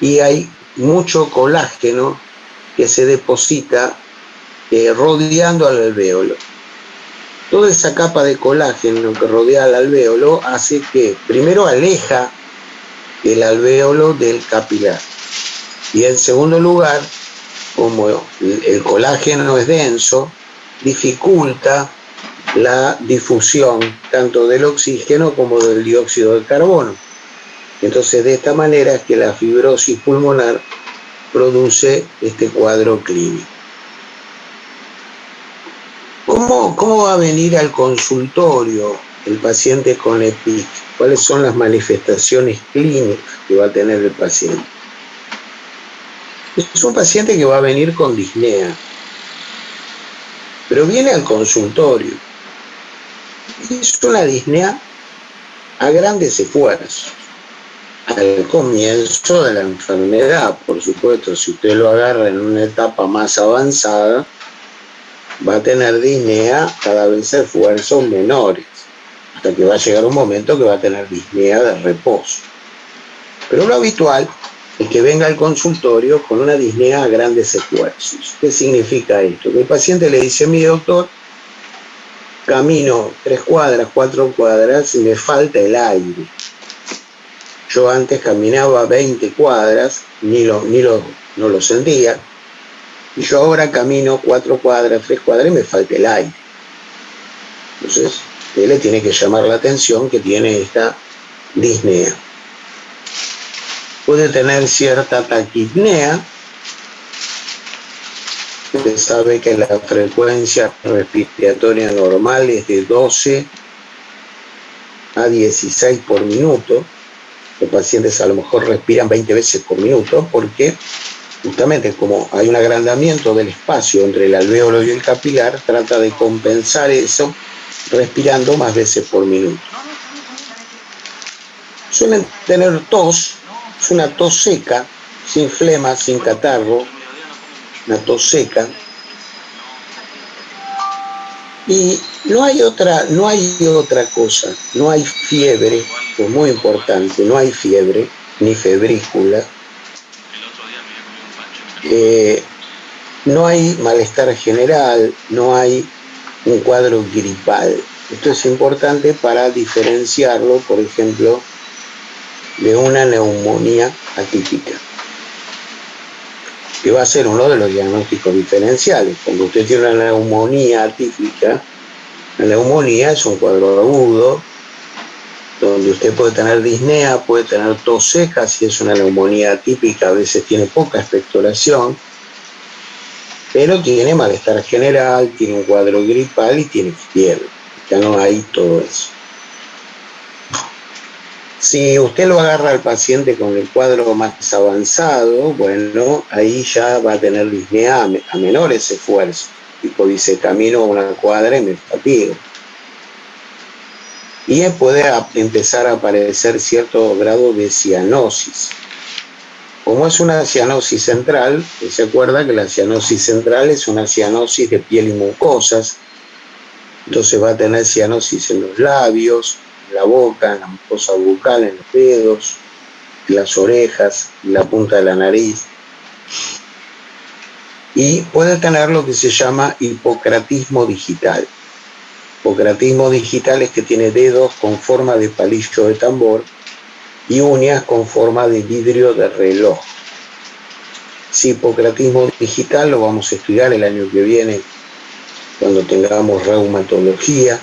y hay mucho colágeno que se deposita rodeando al alvéolo. Toda esa capa de colágeno que rodea al alvéolo hace que primero aleja el alvéolo del capilar, y en segundo lugar, como el colágeno es denso, dificulta la difusión tanto del oxígeno como del dióxido de carbono. Entonces, de esta manera es que la fibrosis pulmonar produce este cuadro clínico. ¿Cómo va a venir al consultorio el paciente con EPIC? ¿Cuáles son las manifestaciones clínicas que va a tener el paciente? Es un paciente que va a venir con disnea, pero viene al consultorio. Es una disnea a grandes esfuerzos. Al comienzo de la enfermedad, por supuesto, si usted lo agarra en una etapa más avanzada, va a tener disnea cada vez esfuerzos menores, hasta que va a llegar un momento que va a tener disnea de reposo. Pero lo habitual es que venga al consultorio con una disnea a grandes esfuerzos. ¿Qué significa esto? Que el paciente le dice: mi doctor, camino 3 cuadras, 4 cuadras y me falta el aire. Yo antes caminaba 20 cuadras, no lo sentía, y yo ahora camino 4 cuadras, 3 cuadras y me falta el aire. Entonces, él le tiene que llamar la atención que tiene esta disnea. Puede tener cierta taquipnea. Usted sabe que la frecuencia respiratoria normal es de 12 a 16 por minuto. Los pacientes a lo mejor respiran 20 veces por minuto porque justamente como hay un agrandamiento del espacio entre el alvéolo y el capilar, trata de compensar eso respirando más veces por minuto. Suelen tener tos, es una tos seca, sin flema, sin catarro, una tos seca. Y no hay otra cosa, no hay fiebre, es muy importante, no hay fiebre, ni febrícula, no hay malestar general, no hay un cuadro gripal. Esto es importante para diferenciarlo, por ejemplo, de una neumonía atípica, que va a ser uno de los diagnósticos diferenciales. Cuando usted tiene una neumonía atípica, la neumonía es un cuadro agudo, donde usted puede tener disnea, puede tener tos seca, si es una neumonía atípica, a veces tiene poca expectoración, pero tiene malestar general, tiene un cuadro gripal y tiene fiebre. Ya no hay todo eso. Si usted lo agarra al paciente con el cuadro más avanzado, bueno, ahí ya va a tener disnea a menores esfuerzos. Tipo dice, camino una cuadra y me fatigo. Y puede empezar a aparecer cierto grado de cianosis. Como es una cianosis central, se acuerda que la cianosis central es una cianosis de piel y mucosas, entonces va a tener cianosis en los labios, en la boca, en la mucosa bucal, en los dedos, en las orejas, en la punta de la nariz. Y puede tener lo que se llama hipocratismo digital. Hipocratismo digital es que tiene dedos con forma de palillo de tambor y uñas con forma de vidrio de reloj. Si hipocratismo digital lo vamos a estudiar el año que viene cuando tengamos reumatología.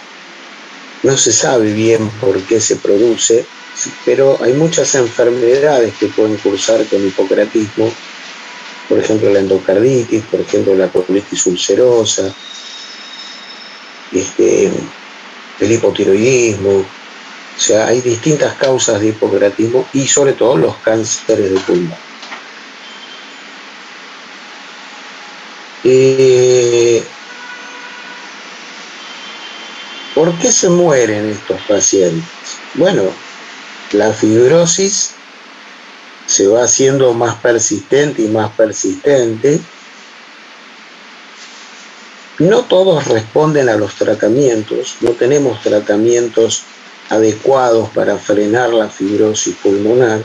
No se sabe bien por qué se produce, pero hay muchas enfermedades que pueden cursar con hipocratismo, por ejemplo la endocarditis, por ejemplo la colitis ulcerosa, el hipotiroidismo. O sea, hay distintas causas de hipocratismo y sobre todo los cánceres de pulmón. ¿Por qué se mueren estos pacientes? Bueno, la fibrosis se va haciendo más persistente y más persistente. No todos responden a los tratamientos, no tenemos tratamientos adecuados para frenar la fibrosis pulmonar.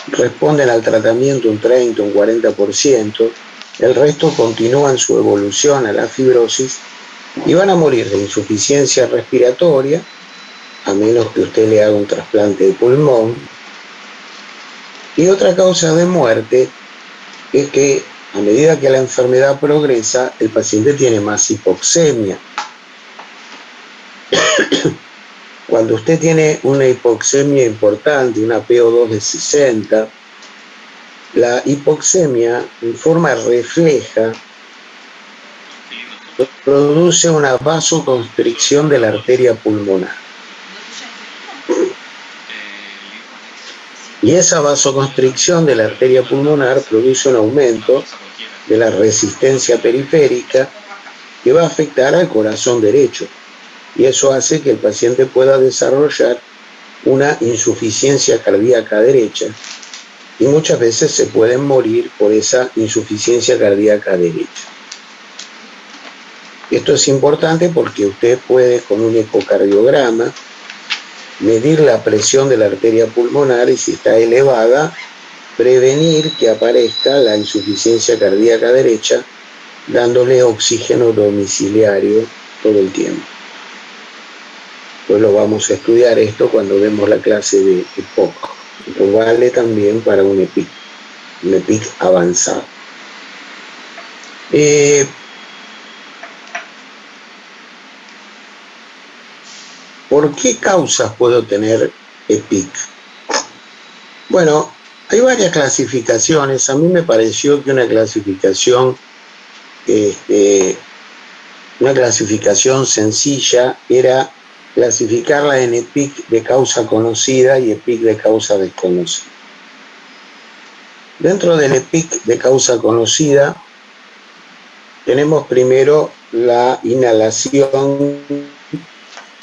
responden al tratamiento un 30, un 40%, el resto continúan su evolución a la fibrosis y van a morir de insuficiencia respiratoria, a menos que usted le haga un trasplante de pulmón. Y otra causa de muerte es que a medida que la enfermedad progresa, el paciente tiene más hipoxemia. Cuando usted tiene una hipoxemia importante, una PO2 de 60, la hipoxemia en forma refleja produce una vasoconstricción de la arteria pulmonar. Y esa vasoconstricción de la arteria pulmonar produce un aumento de la resistencia periférica que va a afectar al corazón derecho. Y eso hace que el paciente pueda desarrollar una insuficiencia cardíaca derecha. Y muchas veces se pueden morir por esa insuficiencia cardíaca derecha. Esto es importante porque usted puede, con un ecocardiograma, medir la presión de la arteria pulmonar y si está elevada, prevenir que aparezca la insuficiencia cardíaca derecha, dándole oxígeno domiciliario todo el tiempo. Pues lo vamos a estudiar esto cuando vemos la clase de EPOC. Esto vale también para un EPIC avanzado. ¿Por qué causas puedo tener EPIC? Bueno, hay varias clasificaciones. A mí me pareció que una clasificación sencilla era clasificarla en EPIC de causa conocida y EPIC de causa desconocida. Dentro del EPIC de causa conocida tenemos primero la inhalación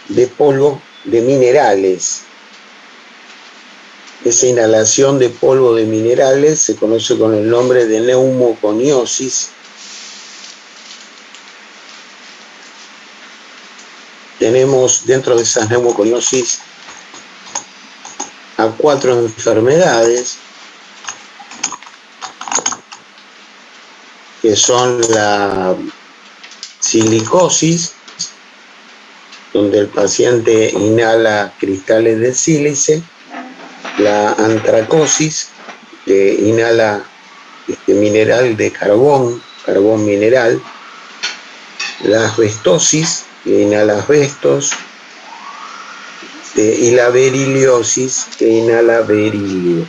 de polvo de minerales. Esa inhalación de polvo de minerales se conoce con el nombre de neumoconiosis. Tenemos dentro de esas neumoconiosis a 4 enfermedades que son la silicosis, donde el paciente inhala cristales de sílice, la antracosis, que inhala mineral de carbón mineral, la asbestosis, que inhala asbestos, y la beriliosis, que inhala berilio.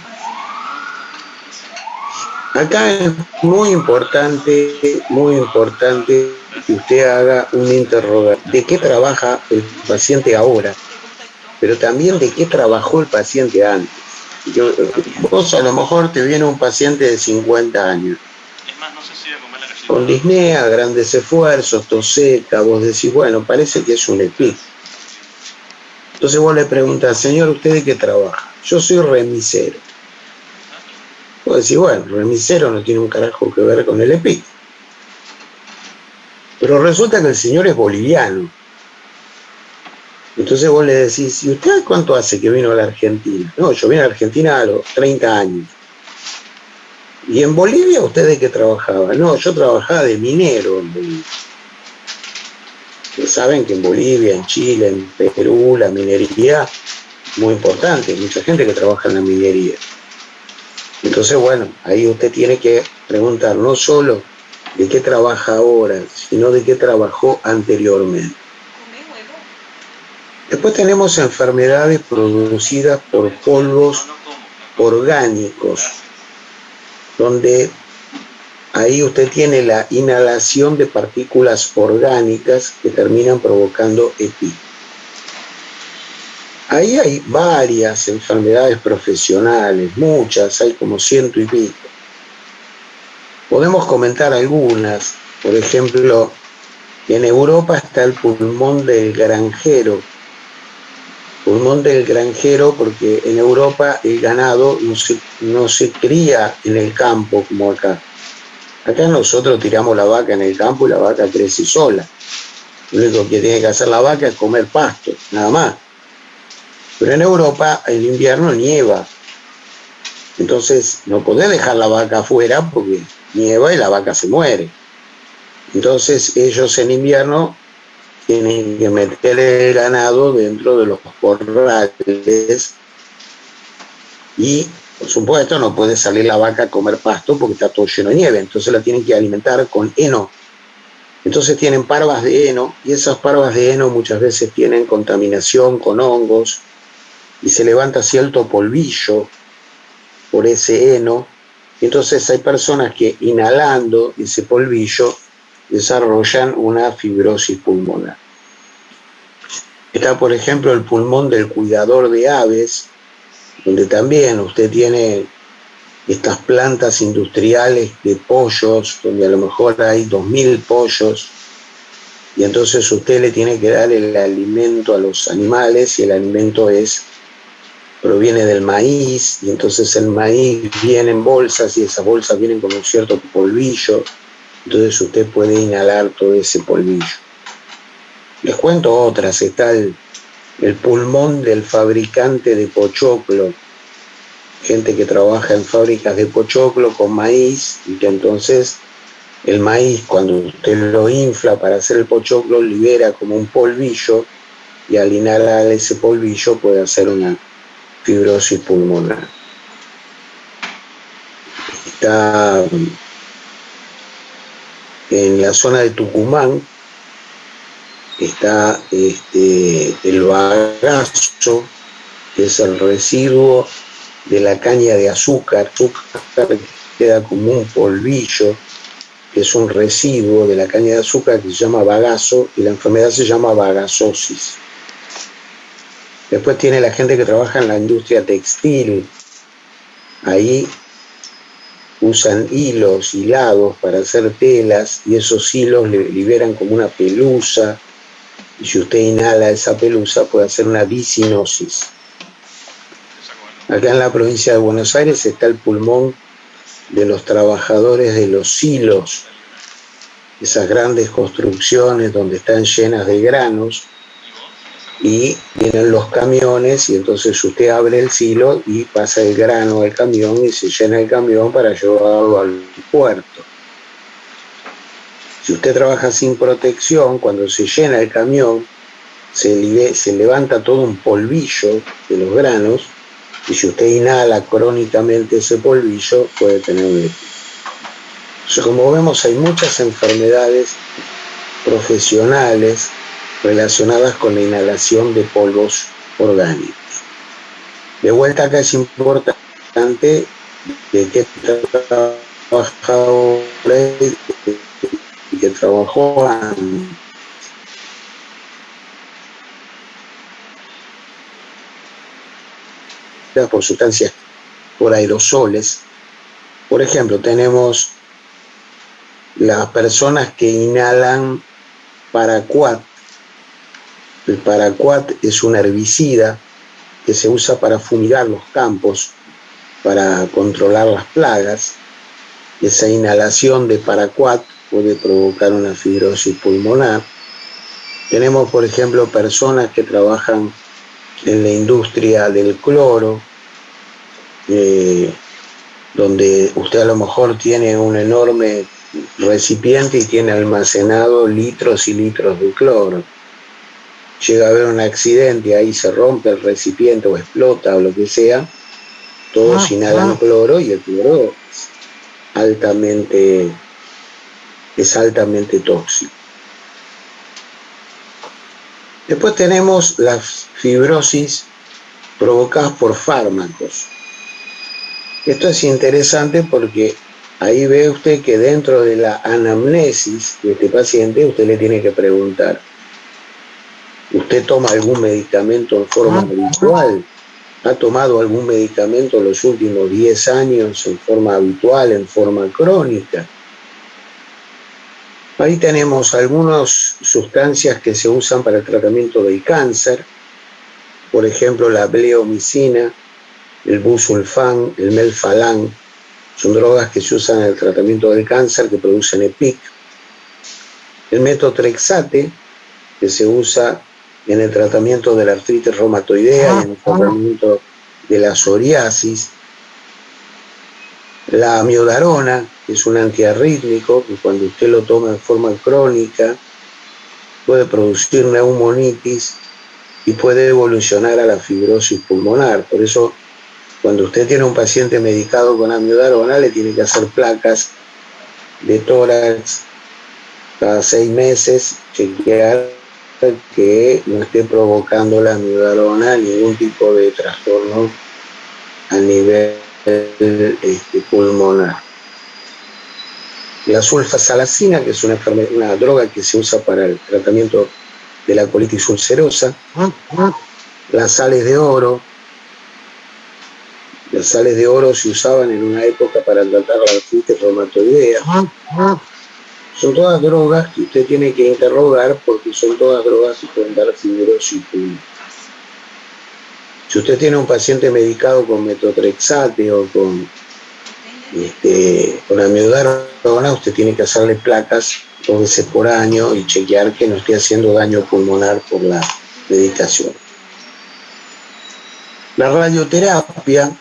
Acá es muy importante que usted haga un interrogatorio de qué trabaja el paciente ahora, pero también de qué trabajó el paciente antes. Vos a lo mejor te viene un paciente de 50 años, con disnea, grandes esfuerzos, tos seca, vos decís, bueno, parece que es un EPIC. Entonces vos le preguntas, señor, ¿usted de qué trabaja? Yo soy remisero. Vos decís, bueno, remisero no tiene un carajo que ver con el EPIC. Pero resulta que el señor es boliviano. Entonces vos le decís, ¿y usted cuánto hace que vino a la Argentina? No, yo vine a la Argentina a los 30 años. ¿Y en Bolivia usted de qué trabajaba? No, yo trabajaba de minero en Bolivia. Ustedes saben que en Bolivia, en Chile, en Perú, la minería es muy importante. Hay mucha gente que trabaja en la minería. Entonces, bueno, ahí usted tiene que preguntar no solo de qué trabaja ahora, sino de qué trabajó anteriormente. Después tenemos enfermedades producidas por polvos orgánicos, donde ahí usted tiene la inhalación de partículas orgánicas que terminan provocando EPIC. Ahí hay varias enfermedades profesionales, muchas, hay como 100 y pico. Podemos comentar algunas. Por ejemplo, en Europa está el pulmón del granjero. Pulmón del granjero porque en Europa el ganado no se cría en el campo como acá. Acá nosotros tiramos la vaca en el campo y la vaca crece sola. Lo único que tiene que hacer la vaca es comer pasto, nada más. Pero en Europa el invierno nieva. Entonces no podés dejar la vaca afuera porque nieva y la vaca se muere. Entonces ellos en invierno tienen que meter el ganado dentro de los corrales y, por supuesto, no puede salir la vaca a comer pasto porque está todo lleno de nieve. Entonces la tienen que alimentar con heno. Entonces tienen parvas de heno y esas parvas de heno muchas veces tienen contaminación con hongos y se levanta cierto polvillo por ese heno. Entonces hay personas que inhalando ese polvillo desarrollan una fibrosis pulmonar. Está, por ejemplo, el pulmón del cuidador de aves, donde también usted tiene estas plantas industriales de pollos, donde a lo mejor hay 2000 pollos, y entonces usted le tiene que dar el alimento a los animales, y el alimento proviene del maíz, y entonces el maíz viene en bolsas, y esas bolsas vienen con un cierto polvillo, entonces usted puede inhalar todo ese polvillo. Les cuento otras, está el pulmón del fabricante de pochoclo, gente que trabaja en fábricas de pochoclo con maíz, y que entonces el maíz, cuando usted lo infla para hacer el pochoclo, libera como un polvillo, y al inhalar ese polvillo puede hacer una fibrosis pulmonar. Está en la zona de Tucumán, está el bagazo, que es el residuo de la caña de azúcar, que queda como un polvillo, que es un residuo de la caña de azúcar que se llama bagazo, y la enfermedad se llama bagazosis. Después tiene la gente que trabaja en la industria textil, ahí usan hilados para hacer telas, y esos hilos liberan como una pelusa, y si usted inhala esa pelusa puede hacer una disinosis. Acá en la provincia de Buenos Aires está el pulmón de los trabajadores de los silos, esas grandes construcciones donde están llenas de granos, y vienen los camiones, y entonces usted abre el silo y pasa el grano al camión y se llena el camión para llevarlo al puerto. Si usted trabaja sin protección, cuando se llena el camión, se levanta todo un polvillo de los granos, y si usted inhala crónicamente ese polvillo, puede tener un EPI. Entonces, como vemos, hay muchas enfermedades profesionales relacionadas con la inhalación de polvos orgánicos. De vuelta acá es importante de qué trabajador y que trabajó por sustancias, por aerosoles. Por ejemplo, tenemos las personas que inhalan paraquat. El paraquat es un herbicida que se usa para fumigar los campos, para controlar las plagas. Esa inhalación de paraquat puede provocar una fibrosis pulmonar. Tenemos, por ejemplo, personas que trabajan en la industria del cloro, donde usted a lo mejor tiene un enorme recipiente y tiene almacenado litros y litros de cloro. Llega a haber un accidente, ahí se rompe el recipiente o explota o lo que sea, todos inhalan cloro, y el cloro es altamente tóxico. Después tenemos las fibrosis provocadas por fármacos. Esto es interesante porque ahí ve usted que dentro de la anamnesis de este paciente usted le tiene que preguntar: ¿usted toma algún medicamento en forma habitual? ¿Ha tomado algún medicamento en los últimos 10 años en forma habitual, en forma crónica? Ahí tenemos algunas sustancias que se usan para el tratamiento del cáncer, por ejemplo la bleomicina, el busulfán, el melphalan. Son drogas que se usan en el tratamiento del cáncer, que producen EPIC. El metotrexate, que se usa en el tratamiento de la artritis reumatoidea y en el tratamiento de la psoriasis. La amiodarona, que es un antiarrítmico, que cuando usted lo toma en forma crónica puede producir neumonitis y puede evolucionar a la fibrosis pulmonar. Por eso, cuando usted tiene un paciente medicado con amiodarona, le tiene que hacer placas de tórax cada 6 meses, chequear que no esté provocando la amiodarona ningún tipo de trastorno a nivel pulmonar. La sulfasalacina, que es una droga que se usa para el tratamiento de la colitis ulcerosa. Las sales de oro. Las sales de oro se usaban en una época para tratar la artritis reumatoidea. Son todas drogas que usted tiene que interrogar porque son todas drogas que pueden dar fibrosis pulmonar. Si usted tiene un paciente medicado con metotrexate o con amiodarona, usted tiene que hacerle placas 2 veces por año y chequear que no esté haciendo daño pulmonar por la medicación. La radioterapia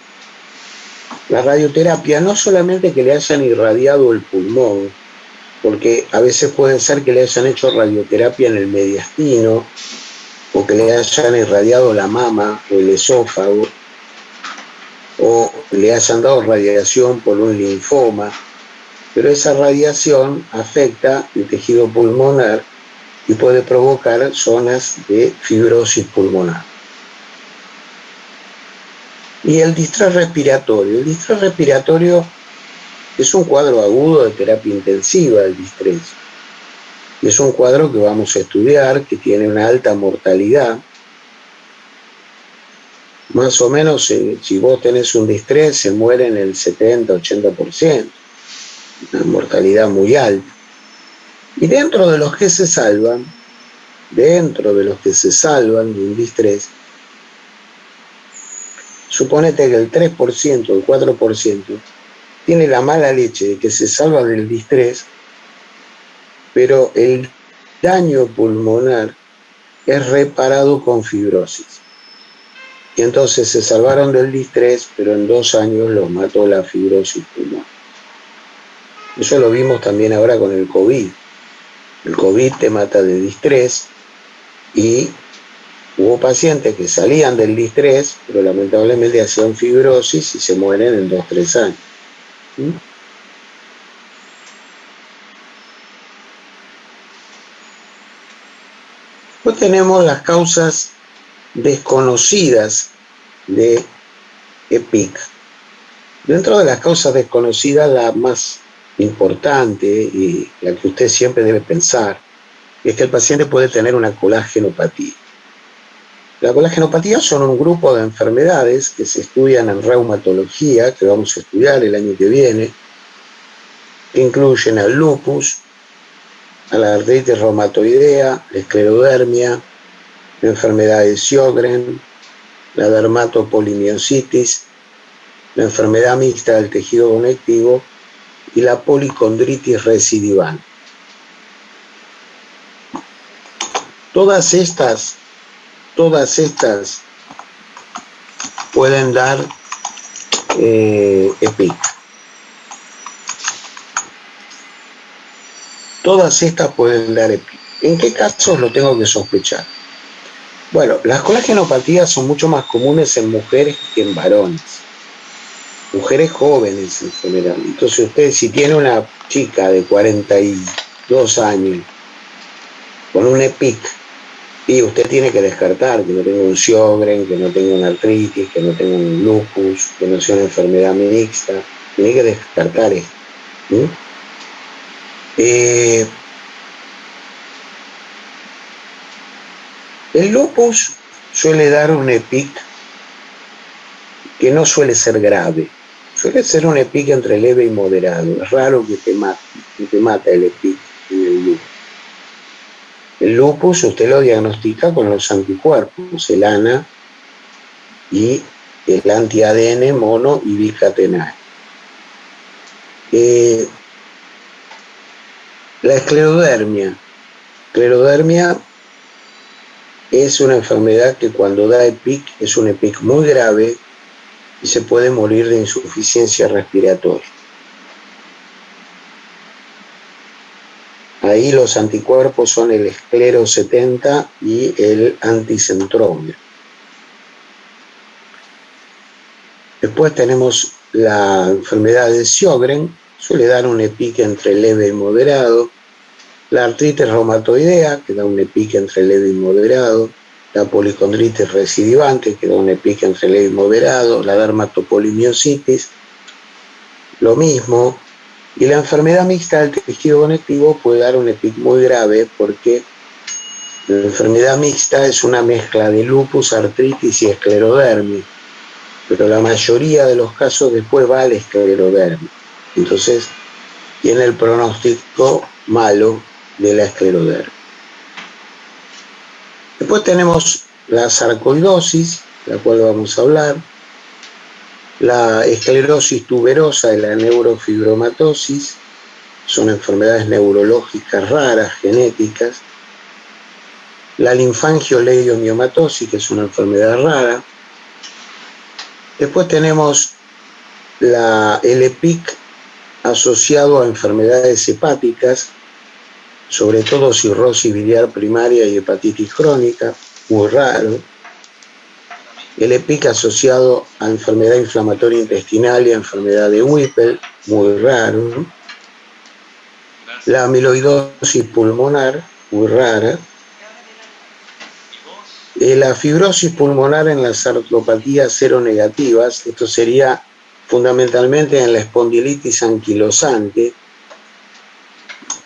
no solamente que le hayan irradiado el pulmón, porque a veces puede ser que le hayan hecho radioterapia en el mediastino o que le hayan irradiado la mama o el esófago o le hayan dado radiación por un linfoma, pero esa radiación afecta el tejido pulmonar y puede provocar zonas de fibrosis pulmonar. Y el distrés respiratorio. El distrés respiratorio es un cuadro agudo de terapia intensiva, el distrés. Es un cuadro que vamos a estudiar, que tiene una alta mortalidad. Más o menos, si vos tenés un distrés, se muere en el 70-80%. Una mortalidad muy alta. Y dentro de los que se salvan de un distrés, suponete que el 3%, el 4%, tiene la mala leche de que se salva del distrés, pero el daño pulmonar es reparado con fibrosis. Y entonces se salvaron del distrés, pero en 2 años los mató la fibrosis pulmonar. Eso lo vimos también ahora con el COVID. El COVID te mata de distrés y hubo pacientes que salían del distrés, pero lamentablemente hacían fibrosis y se mueren en 2-3 años. Después tenemos las causas desconocidas de EPIC. Dentro de las causas desconocidas, la más importante y la que usted siempre debe pensar es que el paciente puede tener una colágenopatía. La colágenopatía son un grupo de enfermedades que se estudian en reumatología, que vamos a estudiar el año que viene, que incluyen al lupus, a la artritis reumatoidea, la esclerodermia, la enfermedad de Sjögren, la dermatopolimiositis, la enfermedad mixta del tejido conectivo y la policondritis recidival. Todas estas pueden dar EPIC. Todas estas pueden dar EPIC. ¿En qué casos lo tengo que sospechar? Bueno, las colagenopatías son mucho más comunes en mujeres que en varones. Mujeres jóvenes en general. Entonces usted, si tiene una chica de 42 años con un EPIC, y usted tiene que descartar que no tenga un Sjögren, que no tenga una artritis, que no tenga un lupus, que no sea una enfermedad mixta. Tiene que descartar esto. El lupus suele dar un EPIC que no suele ser grave. Suele ser un EPIC entre leve y moderado. Es raro que te mata el EPIC en el lupus. El lupus usted lo diagnostica con los anticuerpos, el ANA y el anti-ADN mono y bicatenario. La esclerodermia. Esclerodermia es una enfermedad que cuando da EPIC es un EPIC muy grave y se puede morir de insuficiencia respiratoria. Ahí los anticuerpos son el esclero 70 y el anticentrómero. Después tenemos la enfermedad de Sjögren, suele dar un EPIC entre leve y moderado. La artritis reumatoidea, que da un EPIC entre leve y moderado. La policondritis recidivante, que da un EPIC entre leve y moderado. La dermatopolimiositis, lo mismo. Y la enfermedad mixta del tejido conectivo puede dar un EPIC muy grave porque la enfermedad mixta es una mezcla de lupus, artritis y esclerodermia, pero la mayoría de los casos después va al esclerodermia. Entonces tiene el pronóstico malo de la esclerodermia. Después tenemos la sarcoidosis, de la cual vamos a hablar, la esclerosis tuberosa y la neurofibromatosis, son enfermedades neurológicas raras, genéticas. La linfangioleiomyomatosis, que es una enfermedad rara. Después tenemos el EPIC asociado a enfermedades hepáticas, sobre todo cirrosis biliar primaria y hepatitis crónica, muy raro. El EPIC asociado a enfermedad inflamatoria intestinal y a enfermedad de Whipple, muy raro. La amiloidosis pulmonar, muy rara. La fibrosis pulmonar en las artropatías seronegativas, esto sería fundamentalmente en la espondilitis anquilosante,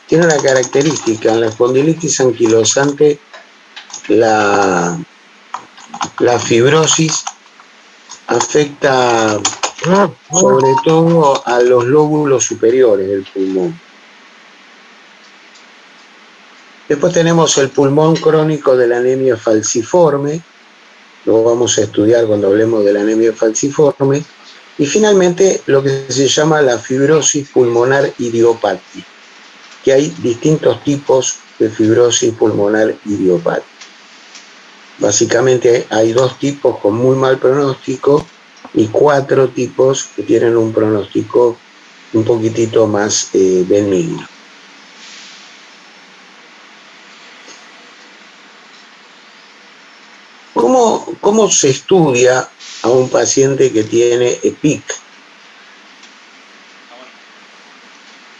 tiene una característica. En la espondilitis anquilosante la fibrosis afecta sobre todo a los lóbulos superiores del pulmón. Después tenemos el pulmón crónico de la anemia falciforme, lo vamos a estudiar cuando hablemos de la anemia falciforme, y finalmente lo que se llama la fibrosis pulmonar idiopática, que hay distintos tipos de fibrosis pulmonar idiopática. Básicamente hay 2 tipos con muy mal pronóstico y 4 tipos que tienen un pronóstico un poquitito más benigno. ¿Cómo se estudia a un paciente que tiene EPIC?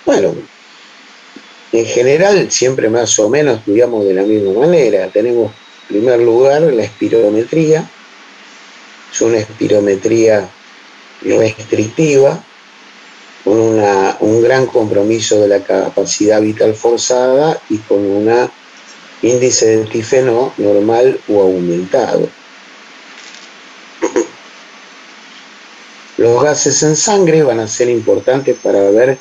Bueno, en general siempre más o menos estudiamos de la misma manera. Tenemos en primer lugar la espirometría, es una espirometría restrictiva, con un gran compromiso de la capacidad vital forzada y con un índice de antígeno normal o aumentado. Los gases en sangre van a ser importantes para ver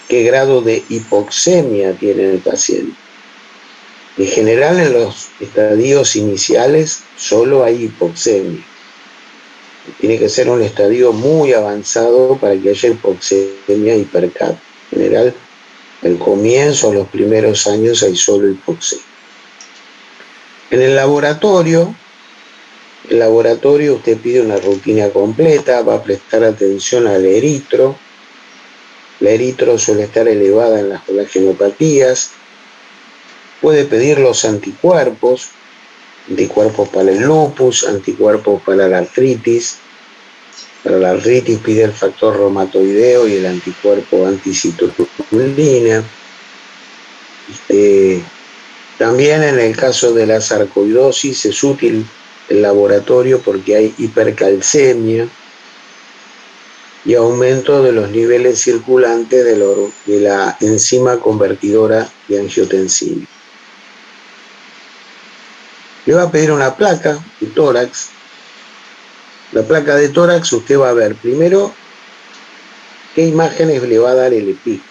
qué grado de hipoxemia tiene el paciente. En general, en los estadios iniciales solo hay hipoxemia. Tiene que ser un estadio muy avanzado para que haya hipoxemia hipercapnia. En general, al comienzo, los primeros años, hay solo hipoxemia. En el laboratorio usted pide una rutina completa, va a prestar atención al eritro. La eritro suele estar elevada en las coagenopatías. Puede pedir los anticuerpos para el lupus, anticuerpos para la artritis. Para la artritis pide el factor reumatoideo y el anticuerpo anticitolina. También en el caso de la sarcoidosis es útil el laboratorio porque hay hipercalcemia y aumento de los niveles circulantes de la enzima convertidora de angiotensina. Le va a pedir una placa de tórax. La placa de tórax usted va a ver primero qué imágenes le va a dar el EPIC.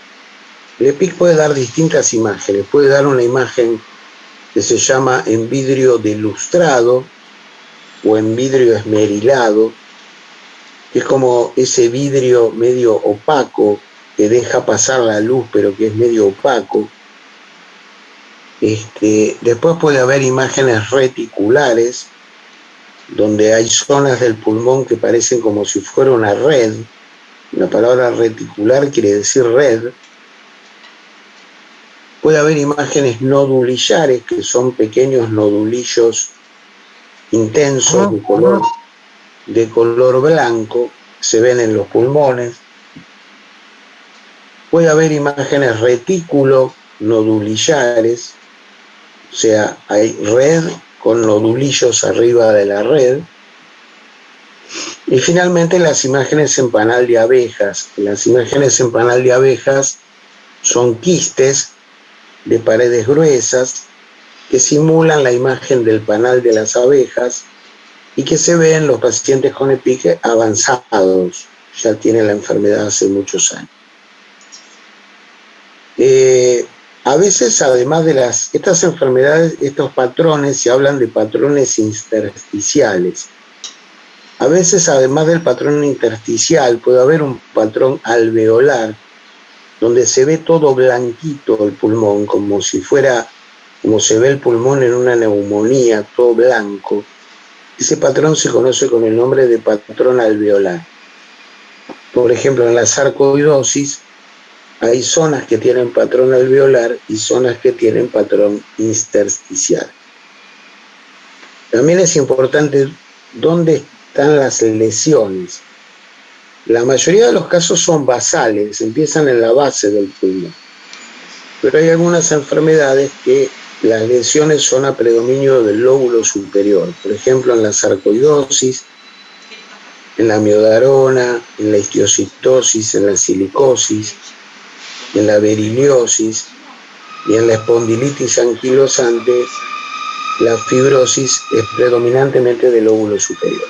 El EPIC puede dar distintas imágenes. Puede dar una imagen que se llama en vidrio delustrado o en vidrio esmerilado, que es como ese vidrio medio opaco que deja pasar la luz pero que es medio opaco. Después puede haber imágenes reticulares, donde hay zonas del pulmón que parecen como si fuera una red. La palabra reticular quiere decir red. Puede haber imágenes nodulillares, que son pequeños nodulillos intensos de color blanco, se ven en los pulmones. Puede haber imágenes retículo nodulillares, o sea, hay red con nodulillos arriba de la red. Y finalmente las imágenes en panal de abejas. Las imágenes en panal de abejas son quistes de paredes gruesas que simulan la imagen del panal de las abejas y que se ven en los pacientes con EPIC avanzados, ya tienen la enfermedad hace muchos años. A veces, además de estas enfermedades, estos patrones, se hablan de patrones intersticiales. A veces, además del patrón intersticial, puede haber un patrón alveolar, donde se ve todo blanquito el pulmón, como se ve el pulmón en una neumonía, todo blanco. Ese patrón se conoce con el nombre de patrón alveolar. Por ejemplo, en la sarcoidosis hay zonas que tienen patrón alveolar y zonas que tienen patrón intersticial. También es importante dónde están las lesiones. La mayoría de los casos son basales, empiezan en la base del pulmón. Pero hay algunas enfermedades que las lesiones son a predominio del lóbulo superior. Por ejemplo, en la sarcoidosis, en la miodarona, en la histiocytosis, en la silicosis, en la beriliosis y en la espondilitis anquilosante, la fibrosis es predominantemente del lóbulo superior.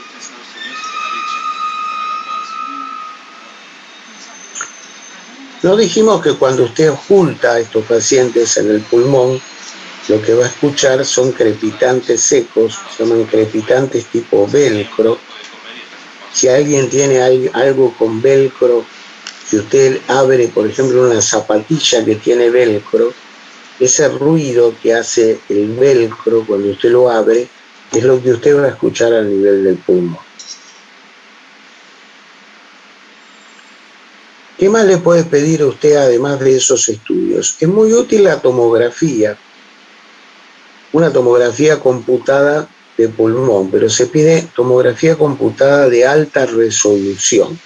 No dijimos que cuando usted oculta a estos pacientes en el pulmón, lo que va a escuchar son crepitantes secos, se llaman crepitantes tipo velcro. Si alguien tiene algo con velcro, si usted abre, por ejemplo, una zapatilla que tiene velcro, ese ruido que hace el velcro cuando usted lo abre es lo que usted va a escuchar a nivel del pulmón. ¿Qué más le puede pedir a usted además de esos estudios? Es muy útil la tomografía, una tomografía computada de pulmón, pero se pide tomografía computada de alta resolución.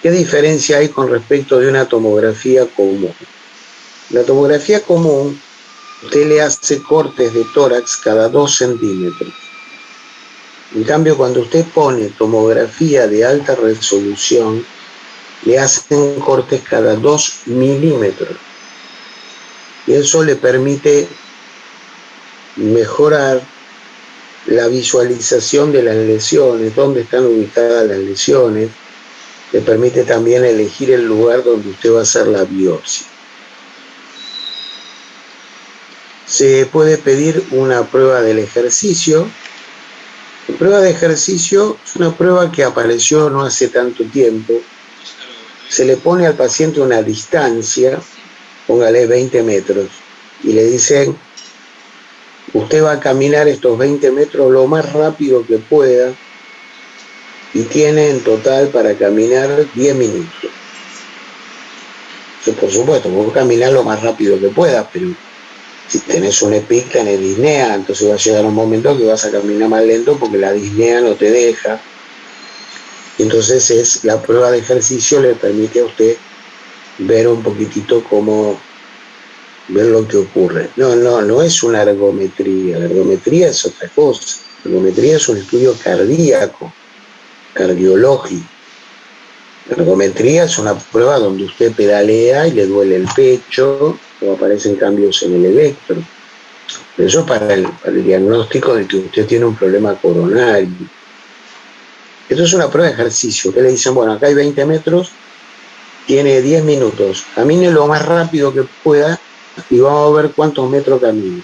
¿Qué diferencia hay con respecto de una tomografía común? La tomografía común, usted le hace cortes de tórax cada 2 centímetros. En cambio, cuando usted pone tomografía de alta resolución, le hacen cortes cada 2 milímetros. Y eso le permite mejorar la visualización de las lesiones, dónde están ubicadas las lesiones. Le permite también elegir el lugar donde usted va a hacer la biopsia. Se puede pedir una prueba del ejercicio. La prueba de ejercicio es una prueba que apareció no hace tanto tiempo. Se le pone al paciente una distancia, póngale 20 metros, y le dicen, usted va a caminar estos 20 metros lo más rápido que pueda y tiene en total para caminar 10 minutos. Por supuesto, vos caminar lo más rápido que puedas, pero si tenés un EPIC, tenés disnea, entonces va a llegar un momento que vas a caminar más lento porque la disnea no te deja. Entonces la prueba de ejercicio le permite a usted ver un poquitito cómo ver lo que ocurre. No es una ergometría. La ergometría es otra cosa. La ergometría es un estudio cardíaco, cardiológico. La ergometría es una prueba donde usted pedalea y le duele el pecho o aparecen cambios en el electro. Pero eso es para el diagnóstico de que usted tiene un problema coronario. Esto es una prueba de ejercicio. Que le dicen, bueno, acá hay 20 metros, tiene 10 minutos. Camine lo más rápido que pueda y vamos a ver cuántos metros camina.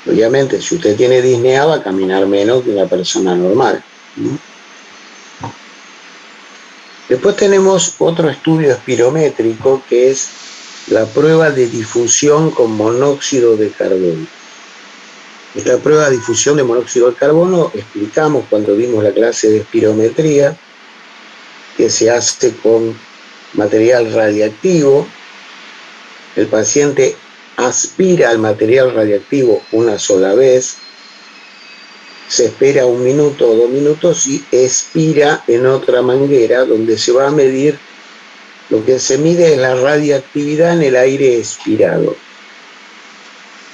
Obviamente, si usted tiene disnea, va a caminar menos que una persona normal. Después tenemos otro estudio espirométrico que es la prueba de difusión con monóxido de carbono. Esta prueba de difusión de monóxido de carbono explicamos cuando vimos la clase de espirometría, que se hace con material radiactivo. El paciente aspira al material radiactivo una sola vez, se espera 1 minuto o 2 minutos y expira en otra manguera donde se va a medir. Lo que se mide es la radiactividad en el aire expirado.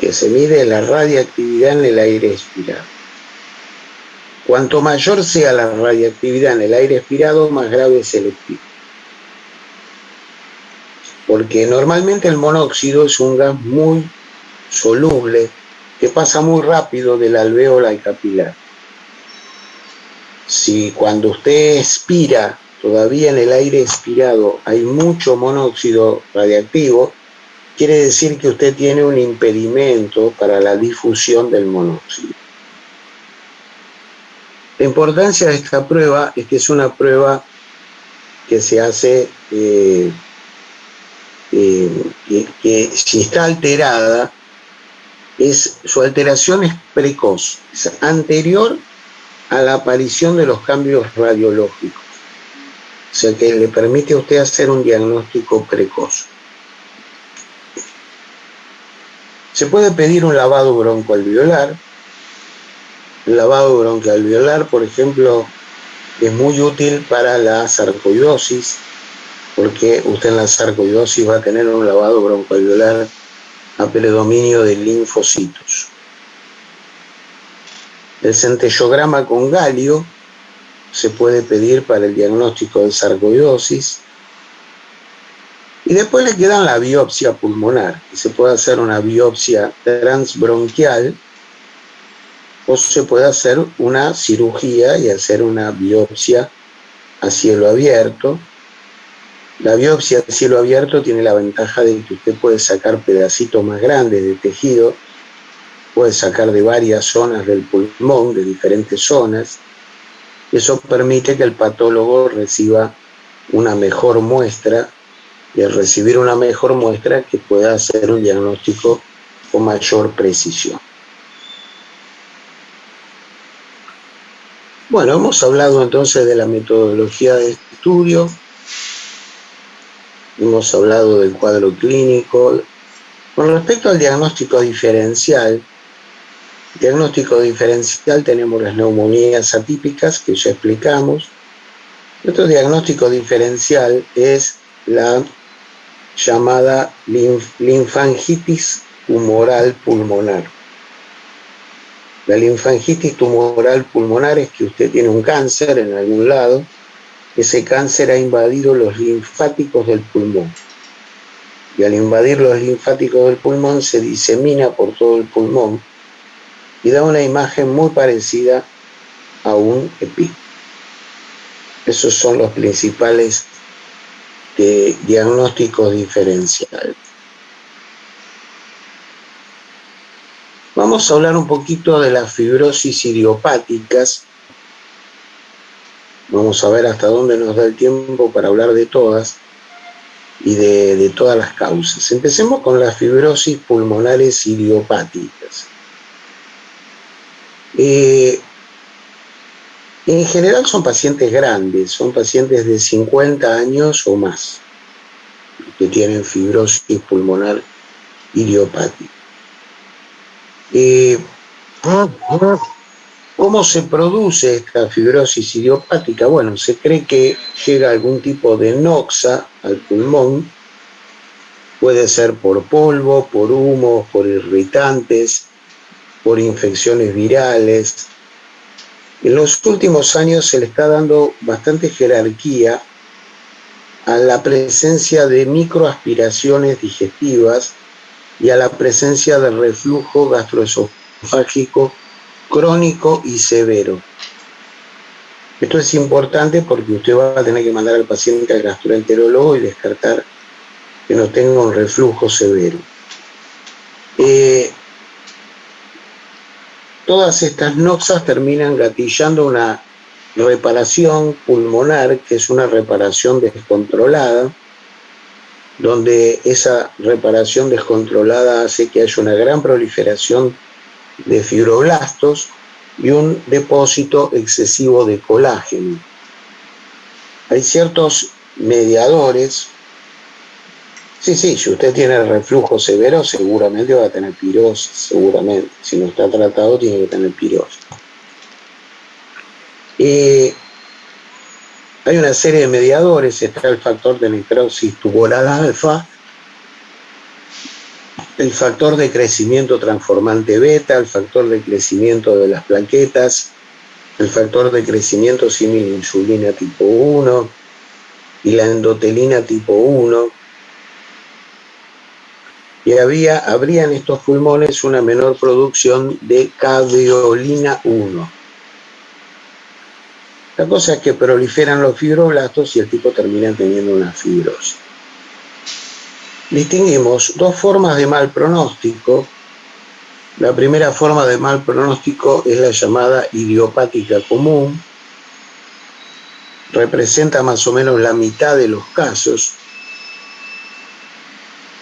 Que se mide la radiactividad en el aire expirado. Cuanto mayor sea la radiactividad en el aire expirado, más grave es el pico. Porque normalmente el monóxido es un gas muy soluble que pasa muy rápido del alvéolo al capilar. Si cuando usted expira, todavía en el aire expirado hay mucho monóxido radiactivo, quiere decir que usted tiene un impedimento para la difusión del monóxido. La importancia de esta prueba es que es una prueba que se hace, que si está alterada, su alteración es precoz, es anterior a la aparición de los cambios radiológicos. O sea que le permite a usted hacer un diagnóstico precoz. Se puede pedir un lavado broncoalveolar. El lavado broncoalveolar, por ejemplo, es muy útil para la sarcoidosis, porque usted en la sarcoidosis va a tener un lavado broncoalveolar a predominio de linfocitos. El centellograma con galio se puede pedir para el diagnóstico de sarcoidosis. Y después le quedan la biopsia pulmonar, que se puede hacer una biopsia transbronquial o se puede hacer una cirugía y hacer una biopsia a cielo abierto. La biopsia a cielo abierto tiene la ventaja de que usted puede sacar pedacitos más grandes de tejido, puede sacar de varias zonas del pulmón, de diferentes zonas. Eso permite que el patólogo reciba una mejor muestra y al recibir una mejor muestra que pueda hacer un diagnóstico con mayor precisión. Bueno, hemos hablado entonces de la metodología de estudio, hemos hablado del cuadro clínico. Con respecto al diagnóstico diferencial tenemos las neumonías atípicas que ya explicamos. Otro diagnóstico diferencial es la llamada linfangitis tumoral pulmonar. La linfangitis tumoral pulmonar es que usted tiene un cáncer en algún lado, ese cáncer ha invadido los linfáticos del pulmón. Y al invadir los linfáticos del pulmón se disemina por todo el pulmón y da una imagen muy parecida a un EPI. Esos son los principales diagnósticos diferenciales. Vamos a hablar un poquito de las fibrosis idiopáticas. Vamos a ver hasta dónde nos da el tiempo para hablar de todas y de todas las causas. Empecemos con las fibrosis pulmonares idiopáticas. En general son pacientes grandes, son pacientes de 50 años o más que tienen fibrosis pulmonar idiopática. ¿Cómo se produce esta fibrosis idiopática? Bueno, se cree que llega algún tipo de noxa al pulmón, puede ser por polvo, por humo, por irritantes, por infecciones virales. En los últimos años se le está dando bastante jerarquía a la presencia de microaspiraciones digestivas y a la presencia de reflujo gastroesofágico crónico y severo. Esto es importante porque usted va a tener que mandar al paciente al gastroenterólogo y descartar que no tenga un reflujo severo. Todas estas noxas terminan gatillando una reparación pulmonar, que es una reparación descontrolada, donde esa reparación descontrolada hace que haya una gran proliferación de fibroblastos y un depósito excesivo de colágeno. Hay ciertos mediadores. Sí, si usted tiene reflujo severo, seguramente va a tener pirosis, seguramente. Si no está tratado, tiene que tener pirosis. Hay una serie de mediadores, está el factor de necrosis tubular alfa, el factor de crecimiento transformante beta, el factor de crecimiento de las plaquetas, el factor de crecimiento símil insulina tipo 1 y la endotelina tipo 1. Y habría en estos pulmones una menor producción de caveolina 1. La cosa es que proliferan los fibroblastos y el tipo termina teniendo una fibrosis. Distinguimos dos formas de mal pronóstico. La primera forma de mal pronóstico es la llamada idiopática común. Representa más o menos la mitad de los casos.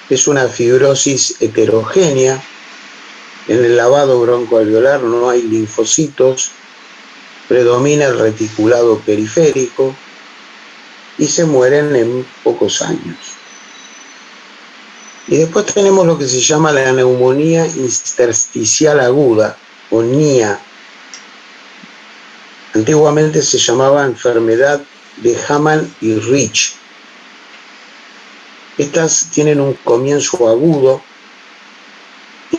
Es una fibrosis heterogénea. En el lavado broncoalveolar no hay linfocitos, predomina el reticulado periférico y se mueren en pocos años. Y después tenemos lo que se llama la neumonía intersticial aguda, o NIA. Antiguamente se llamaba enfermedad de Hamann y Rich. Estas tienen un comienzo agudo,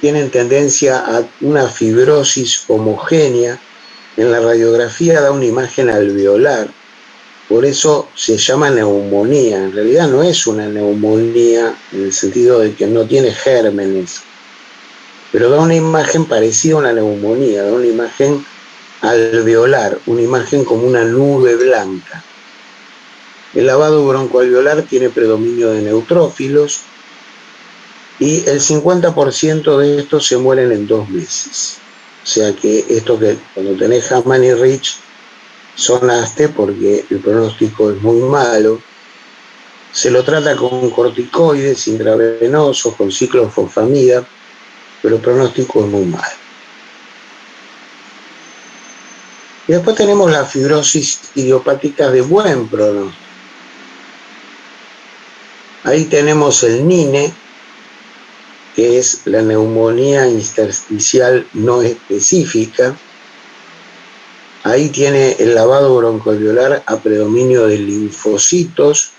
tienen tendencia a una fibrosis homogénea. En la radiografía da una imagen alveolar, por eso se llama neumonía. En realidad no es una neumonía en el sentido de que no tiene gérmenes, pero da una imagen parecida a una neumonía, da una imagen alveolar, una imagen como una nube blanca. El lavado broncoalveolar tiene predominio de neutrófilos y el 50% de estos se mueren en 2 meses. O sea que esto que cuando tenés Hamann y Rich sonaste porque el pronóstico es muy malo. Se lo trata con corticoides intravenosos, con ciclofosfamida, pero el pronóstico es muy malo. Y después tenemos la fibrosis idiopática de buen pronóstico. Ahí tenemos el NINE, que es la neumonía intersticial no específica. Ahí tiene el lavado broncoalveolar a predominio de linfocitos.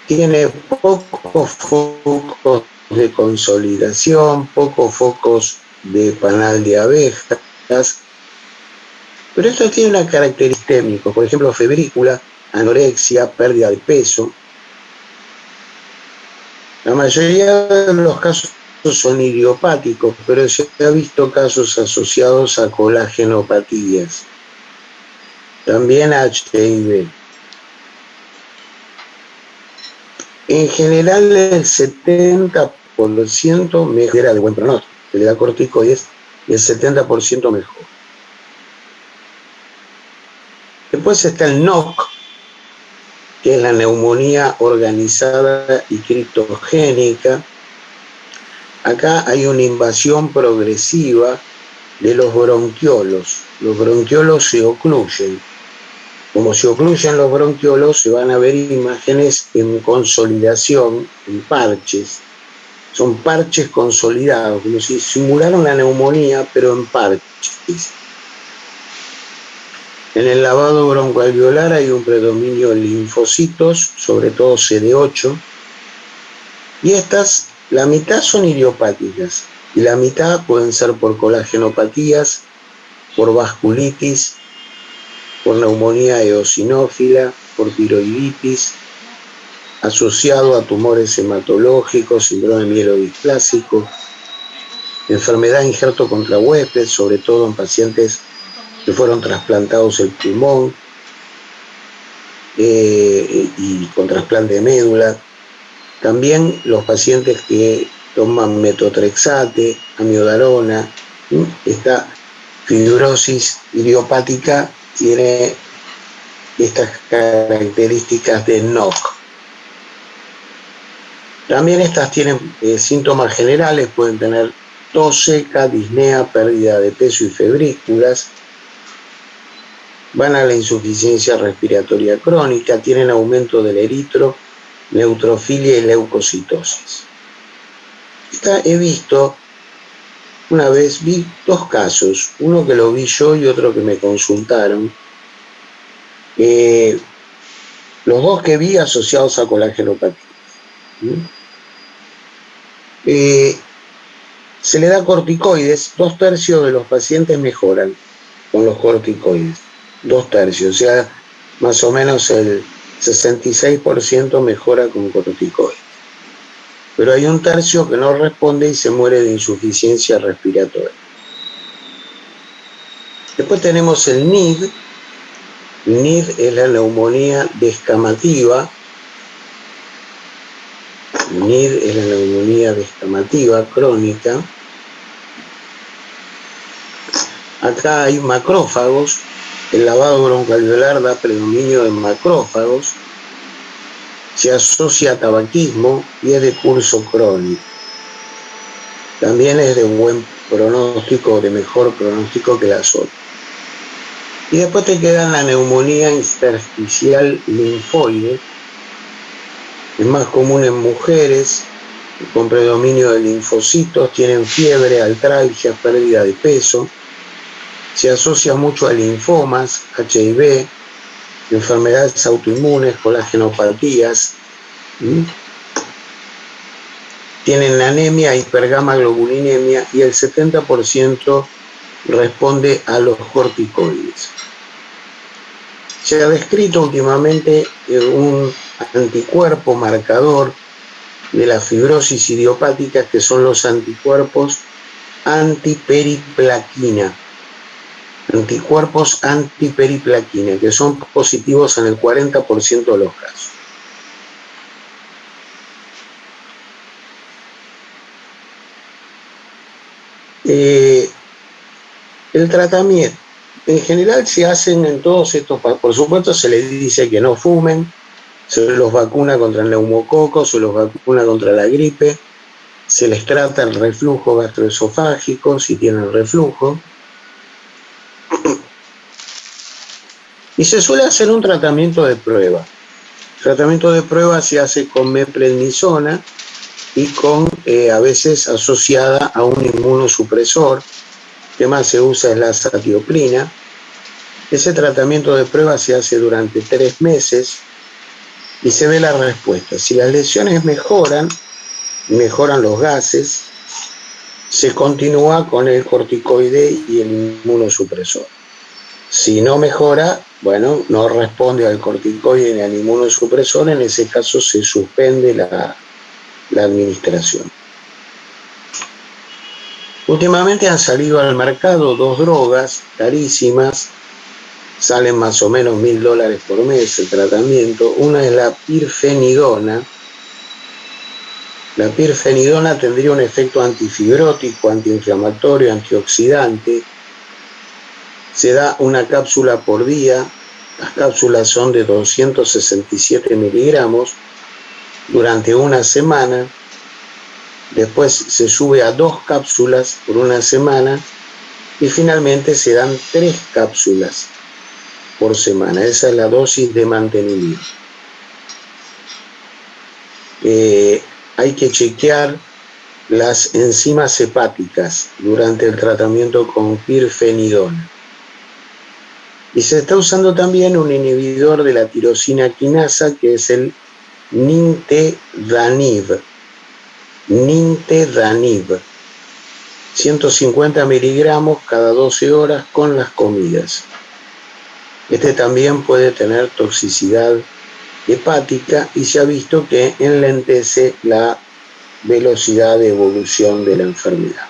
Tiene pocos focos de consolidación, pocos focos de panal de abejas, pero esto tiene una característica sistémica, por ejemplo, febrícula, anorexia, pérdida de peso. La mayoría de los casos son idiopáticos, pero se ha visto casos asociados a colagenopatías, también a HIV. En general, el 70% mejora de buen pronóstico, se le da corticoides y el 70% mejor. Después está el NOC, que es la neumonía organizada y criptogénica. Acá hay una invasión progresiva de los bronquiolos. Los bronquiolos se ocluyen. Como se ocluyen los bronquiolos, se van a ver imágenes en consolidación, en parches. Son parches consolidados, como si simularan una neumonía, pero en parches. En el lavado broncoalveolar hay un predominio de linfocitos, sobre todo CD8, y estas, la mitad son idiopáticas, y la mitad pueden ser por colagenopatías, por vasculitis, por neumonía eosinófila, por tiroiditis, asociado a tumores hematológicos, síndrome mielodisplásico, enfermedad injerto contra huésped, sobre todo en pacientes que fueron trasplantados el pulmón y con trasplante de médula. También los pacientes que toman metotrexate, amiodarona. Esta fibrosis idiopática tiene estas características de NOC. También estas tienen síntomas generales, pueden tener tos seca, disnea, pérdida de peso y febrículas. van a la insuficiencia respiratoria crónica, tienen aumento del eritro, neutrofilia y leucocitosis. He visto, una vez vi dos casos, uno que lo vi yo y otro que me consultaron. Los dos que vi asociados a colagenopatía. Se le da corticoides, 2/3 de los pacientes mejoran con los corticoides, 2/3, o sea, más o menos el 66% mejora con corticoides. Pero hay 1/3 que no responde y se muere de insuficiencia respiratoria. Después tenemos el NID. NID es la neumonía descamativa. NID es la neumonía descamativa crónica. Acá hay macrófagos. El lavado broncoalveolar da predominio de macrófagos. Se asocia a tabaquismo y es de curso crónico. También es de buen pronóstico, de mejor pronóstico que las otras. Y después te queda la neumonía intersticial linfoide. Es más común en mujeres con predominio de linfocitos, tienen fiebre, artralgia, pérdida de peso. Se asocia mucho a linfomas, HIV, enfermedades autoinmunes, colagenopatías. Tienen anemia, hipergamaglobulinemia y el 70% responde a los corticoides. Se ha descrito últimamente un anticuerpo marcador de la fibrosis idiopática, que son los anticuerpos antiperiplaquina. Anticuerpos antiperiplaquina, que son positivos en el 40% de los casos. El tratamiento, en general se hacen en todos estos, por supuesto se les dice que no fumen, se los vacuna contra el neumococo, se los vacuna contra la gripe, se les trata el reflujo gastroesofágico si tienen reflujo, y se suele hacer un tratamiento de prueba. El tratamiento de prueba se hace con meprednisona y con, a veces asociada a un inmunosupresor. Que más se usa es la azatioprina. Ese tratamiento de prueba se hace durante 3 meses y se ve la respuesta. Si las lesiones mejoran los gases, se continúa con el corticoide y el inmunosupresor. Si no mejora, bueno, no responde al corticoide ni al inmunosupresor, en ese caso se suspende la administración. Últimamente han salido al mercado 2 drogas carísimas, salen más o menos $1000 por mes el tratamiento. Una es la pirfenidona. La pirfenidona tendría un efecto antifibrótico, antiinflamatorio, antioxidante. Se da una cápsula por día. Las cápsulas son de 267 miligramos durante una semana. Después se sube a 2 cápsulas por una semana y finalmente se dan 3 cápsulas por semana. Esa es la dosis de mantenimiento. Hay que chequear las enzimas hepáticas durante el tratamiento con pirfenidona. Y se está usando también un inhibidor de la tirosina quinasa, que es el nintedanib. 150 miligramos cada 12 horas con las comidas. Este también puede tener toxicidad hepática y se ha visto que enlentece la velocidad de evolución de la enfermedad.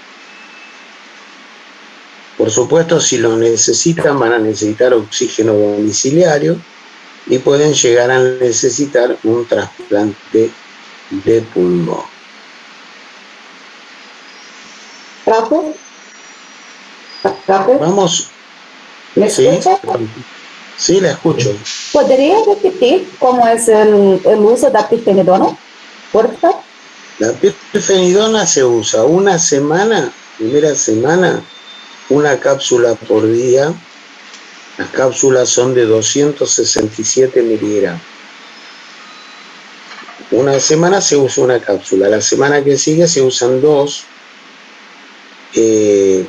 Por supuesto, si lo necesitan, van a necesitar oxígeno domiciliario y pueden llegar a necesitar un trasplante de pulmón. ¿Profe? Vamos. ¿Me escucha? Sí, la escucho. ¿Podría repetir cómo es el uso de la pirfenidona? ¿Por favor? La pirfenidona se usa una semana, primera semana, una cápsula por día, Las cápsulas son de 267 miligramos. Una semana se usa una cápsula, la semana que sigue se usan 2, y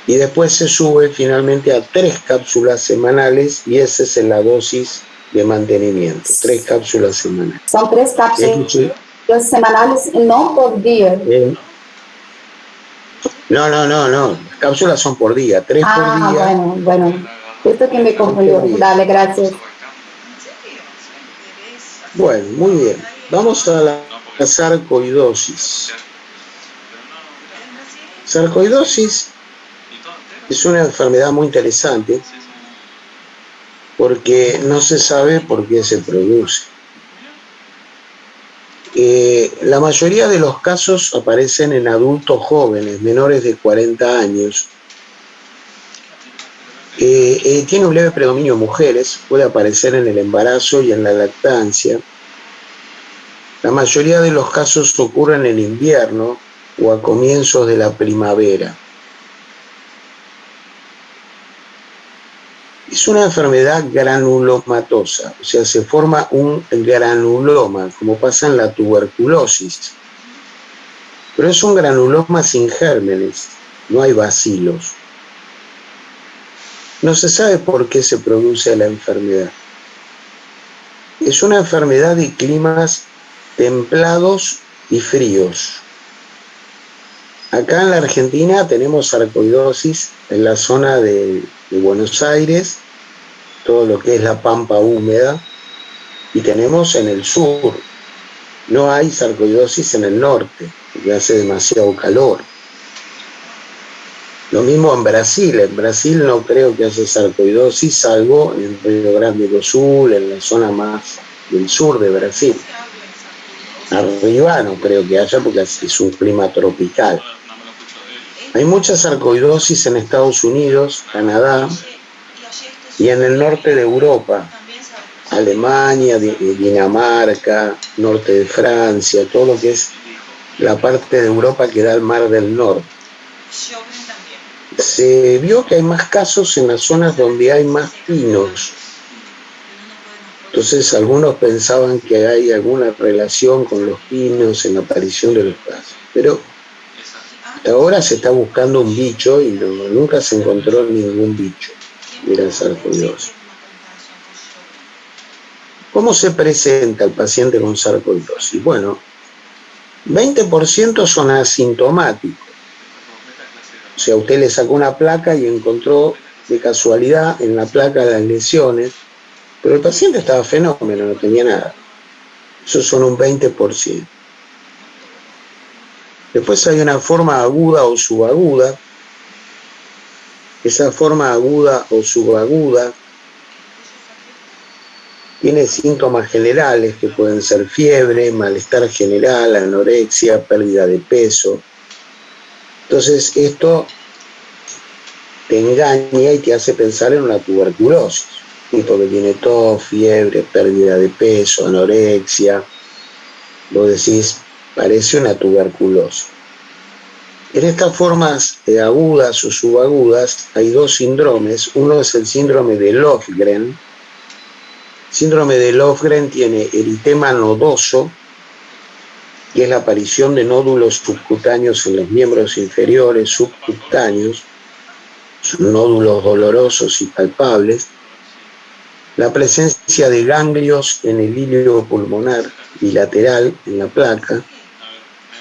después se sube finalmente a 3 cápsulas semanales, y esa es la dosis de mantenimiento, 3 cápsulas semanales. Son 3 cápsulas semanales y no por día. No, las cápsulas son por día, 3 por día. Bueno, esto que me confundió. Dale, gracias. Bueno, muy bien. Vamos a la sarcoidosis. Sarcoidosis es una enfermedad muy interesante porque no se sabe por qué se produce. La mayoría de los casos aparecen en adultos jóvenes, menores de 40 años. Tiene un leve predominio en mujeres, puede aparecer en el embarazo y en la lactancia. La mayoría de los casos ocurren en invierno o a comienzos de la primavera. Es una enfermedad granulomatosa, o sea, se forma un granuloma, como pasa en la tuberculosis. Pero es un granuloma sin gérmenes, no hay bacilos. No se sabe por qué se produce la enfermedad. Es una enfermedad de climas templados y fríos. Acá en la Argentina tenemos sarcoidosis en la zona de Buenos Aires, todo lo que es la pampa húmeda, y tenemos en el sur. No hay sarcoidosis en el norte, porque hace demasiado calor. Lo mismo en Brasil. En Brasil no creo que haya sarcoidosis, salvo en Río Grande do Sul, en la zona más del sur de Brasil. Arriba no creo que haya porque es un clima tropical. Hay mucha sarcoidosis en Estados Unidos, Canadá y en el norte de Europa, Alemania, Dinamarca, norte de Francia, todo lo que es la parte de Europa que da al Mar del Norte. Se vio que hay más casos en las zonas donde hay más pinos. Entonces algunos pensaban que hay alguna relación con los pinos en la aparición de los casos. Pero hasta ahora se está buscando un bicho y nunca se encontró ningún bicho de la sarcoidosis. ¿Cómo se presenta el paciente con sarcoidosis? Bueno, 20% son asintomáticos. O sea, usted le sacó una placa y encontró de casualidad en la placa las lesiones, pero el paciente estaba fenómeno, no tenía nada. Esos son un 20%. Después hay una forma aguda o subaguda. Esa forma aguda o subaguda tiene síntomas generales que pueden ser fiebre, malestar general, anorexia, pérdida de peso. Entonces esto te engaña y te hace pensar en una tuberculosis, tipo que tiene tos, fiebre, pérdida de peso, anorexia. Vos decís, parece una tuberculosis. En estas formas agudas o subagudas hay 2 síndromes. Uno es el síndrome de Löfgren. El síndrome de Löfgren tiene eritema nodoso, que es la aparición de nódulos subcutáneos en los miembros inferiores subcutáneos, son nódulos dolorosos y palpables, la presencia de ganglios en el hilo pulmonar bilateral en la placa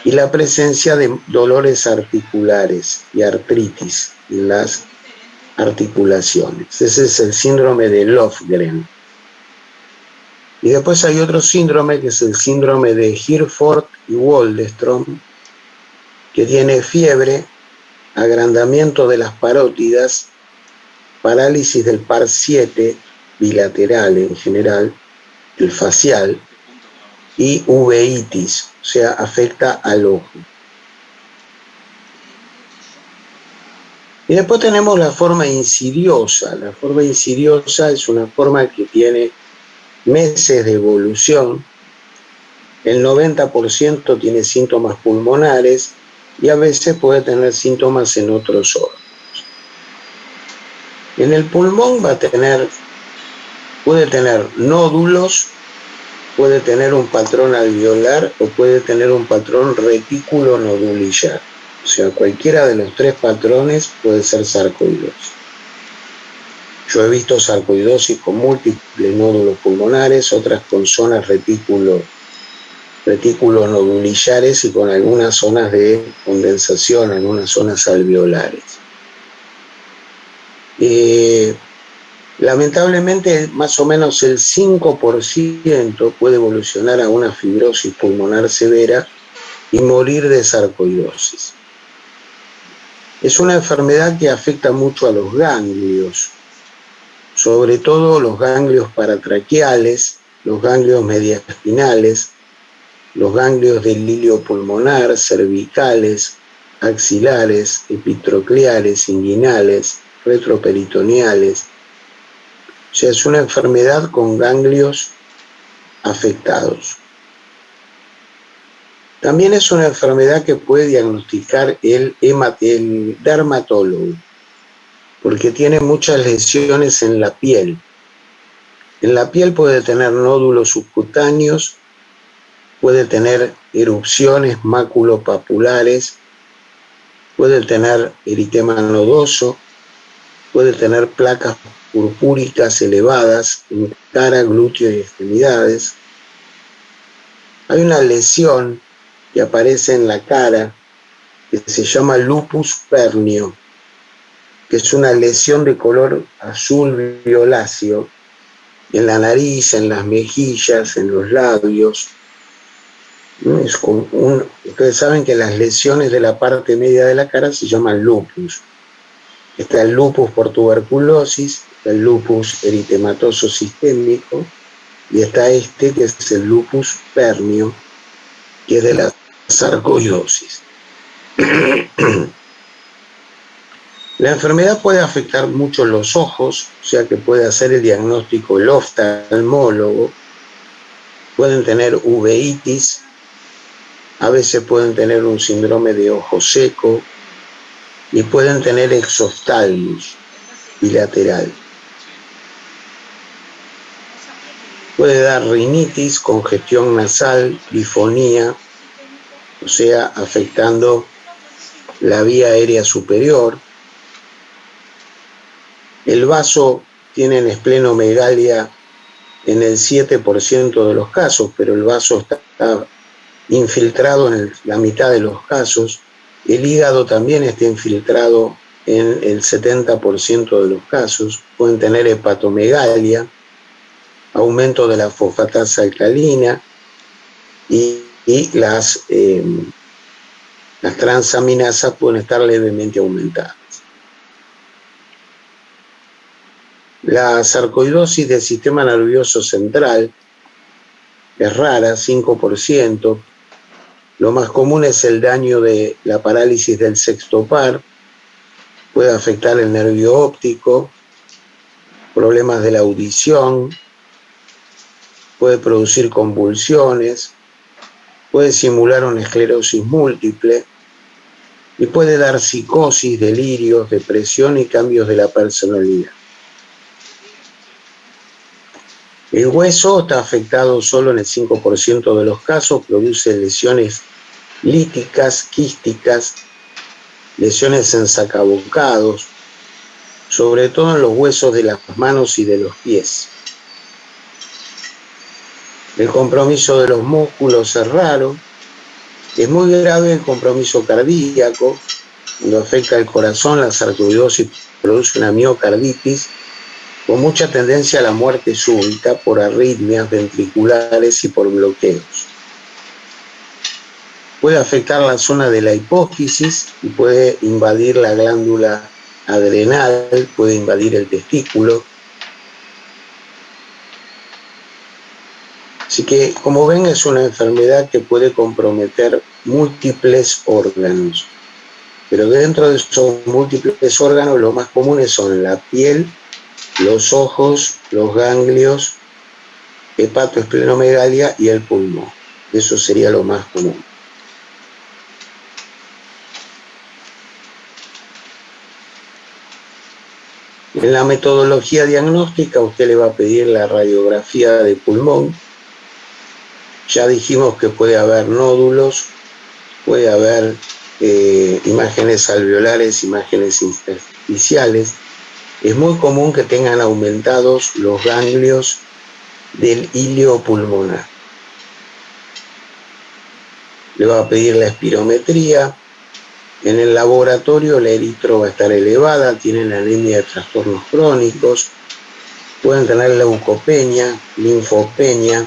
y la presencia de dolores articulares y artritis en las articulaciones. Ese es el síndrome de Löfgren. Y después hay otro síndrome que es el síndrome de Herford y Waldenström, que tiene fiebre, agrandamiento de las parótidas, parálisis del par 7 bilateral en general, el facial, y uveitis, o sea, afecta al ojo. Y después tenemos la forma insidiosa. La forma insidiosa es una forma que tiene meses de evolución. El 90% tiene síntomas pulmonares y a veces puede tener síntomas en otros órganos. En el pulmón puede tener nódulos, puede tener un patrón alveolar o puede tener un patrón retículo nodulillar. O sea, cualquiera de los tres patrones puede ser sarcoidosis. Yo he visto sarcoidosis con múltiples nódulos pulmonares, otras con zonas retículos nodulillares y con algunas zonas de condensación, algunas zonas alveolares. Lamentablemente, más o menos el 5% puede evolucionar a una fibrosis pulmonar severa y morir de sarcoidosis. Es una enfermedad que afecta mucho a los ganglios, sobre todo los ganglios paratraqueales, los ganglios mediastinales, los ganglios del hilio pulmonar, cervicales, axilares, epitrocleares, inguinales, retroperitoneales. O sea, es una enfermedad con ganglios afectados. También es una enfermedad que puede diagnosticar el dermatólogo, porque tiene muchas lesiones en la piel. En la piel puede tener nódulos subcutáneos, puede tener erupciones maculopapulares, puede tener eritema nodoso, puede tener placas purpúricas elevadas en cara, glúteo y extremidades. Hay una lesión que aparece en la cara que se llama lupus pernio, que es una lesión de color azul violáceo en la nariz, en las mejillas, en los labios. Ustedes saben que las lesiones de la parte media de la cara se llaman lupus. Está el lupus por tuberculosis, el lupus eritematoso sistémico, y está este que es el lupus pernio, que es de la sarcoidosis. La enfermedad puede afectar mucho los ojos, o sea que puede hacer el diagnóstico el oftalmólogo. Pueden tener uveitis, a veces pueden tener un síndrome de ojo seco y pueden tener exoftalmos bilateral. Puede dar rinitis, congestión nasal, difonía, o sea, afectando la vía aérea superior. El vaso tiene esplenomegalia en el 7% de los casos, pero el vaso está infiltrado en la mitad de los casos. El hígado también está infiltrado en el 70% de los casos. Pueden tener hepatomegalia, aumento de la fosfatasa alcalina y las transaminasas pueden estar levemente aumentadas. La sarcoidosis del sistema nervioso central es rara, 5%. Lo más común es el daño de la parálisis del sexto par. Puede afectar el nervio óptico, problemas de la audición, puede producir convulsiones, puede simular una esclerosis múltiple y puede dar psicosis, delirios, depresión y cambios de la personalidad. El hueso está afectado solo en el 5% de los casos, produce lesiones líticas, quísticas, lesiones en sacabocados, sobre todo en los huesos de las manos y de los pies. El compromiso de los músculos es raro. Es muy grave el compromiso cardíaco. Cuando afecta el corazón, la sarcoidosis produce una miocarditis con mucha tendencia a la muerte súbita por arritmias ventriculares y por bloqueos. Puede afectar la zona de la hipófisis y puede invadir la glándula adrenal, puede invadir el testículo. Así que, como ven, es una enfermedad que puede comprometer múltiples órganos. Pero dentro de esos múltiples órganos, los más comunes son la piel, los ojos, los ganglios, hepatoesplenomegalia y el pulmón. Eso sería lo más común. En la metodología diagnóstica usted le va a pedir la radiografía de pulmón. Ya dijimos que puede haber nódulos, puede haber imágenes alveolares, imágenes intersticiales. Es muy común que tengan aumentados los ganglios del hilio pulmonar. Le va a pedir la espirometría. En el laboratorio la eritro va a estar elevada, tienen anemia de trastornos crónicos, pueden tener leucopenia, linfopenia,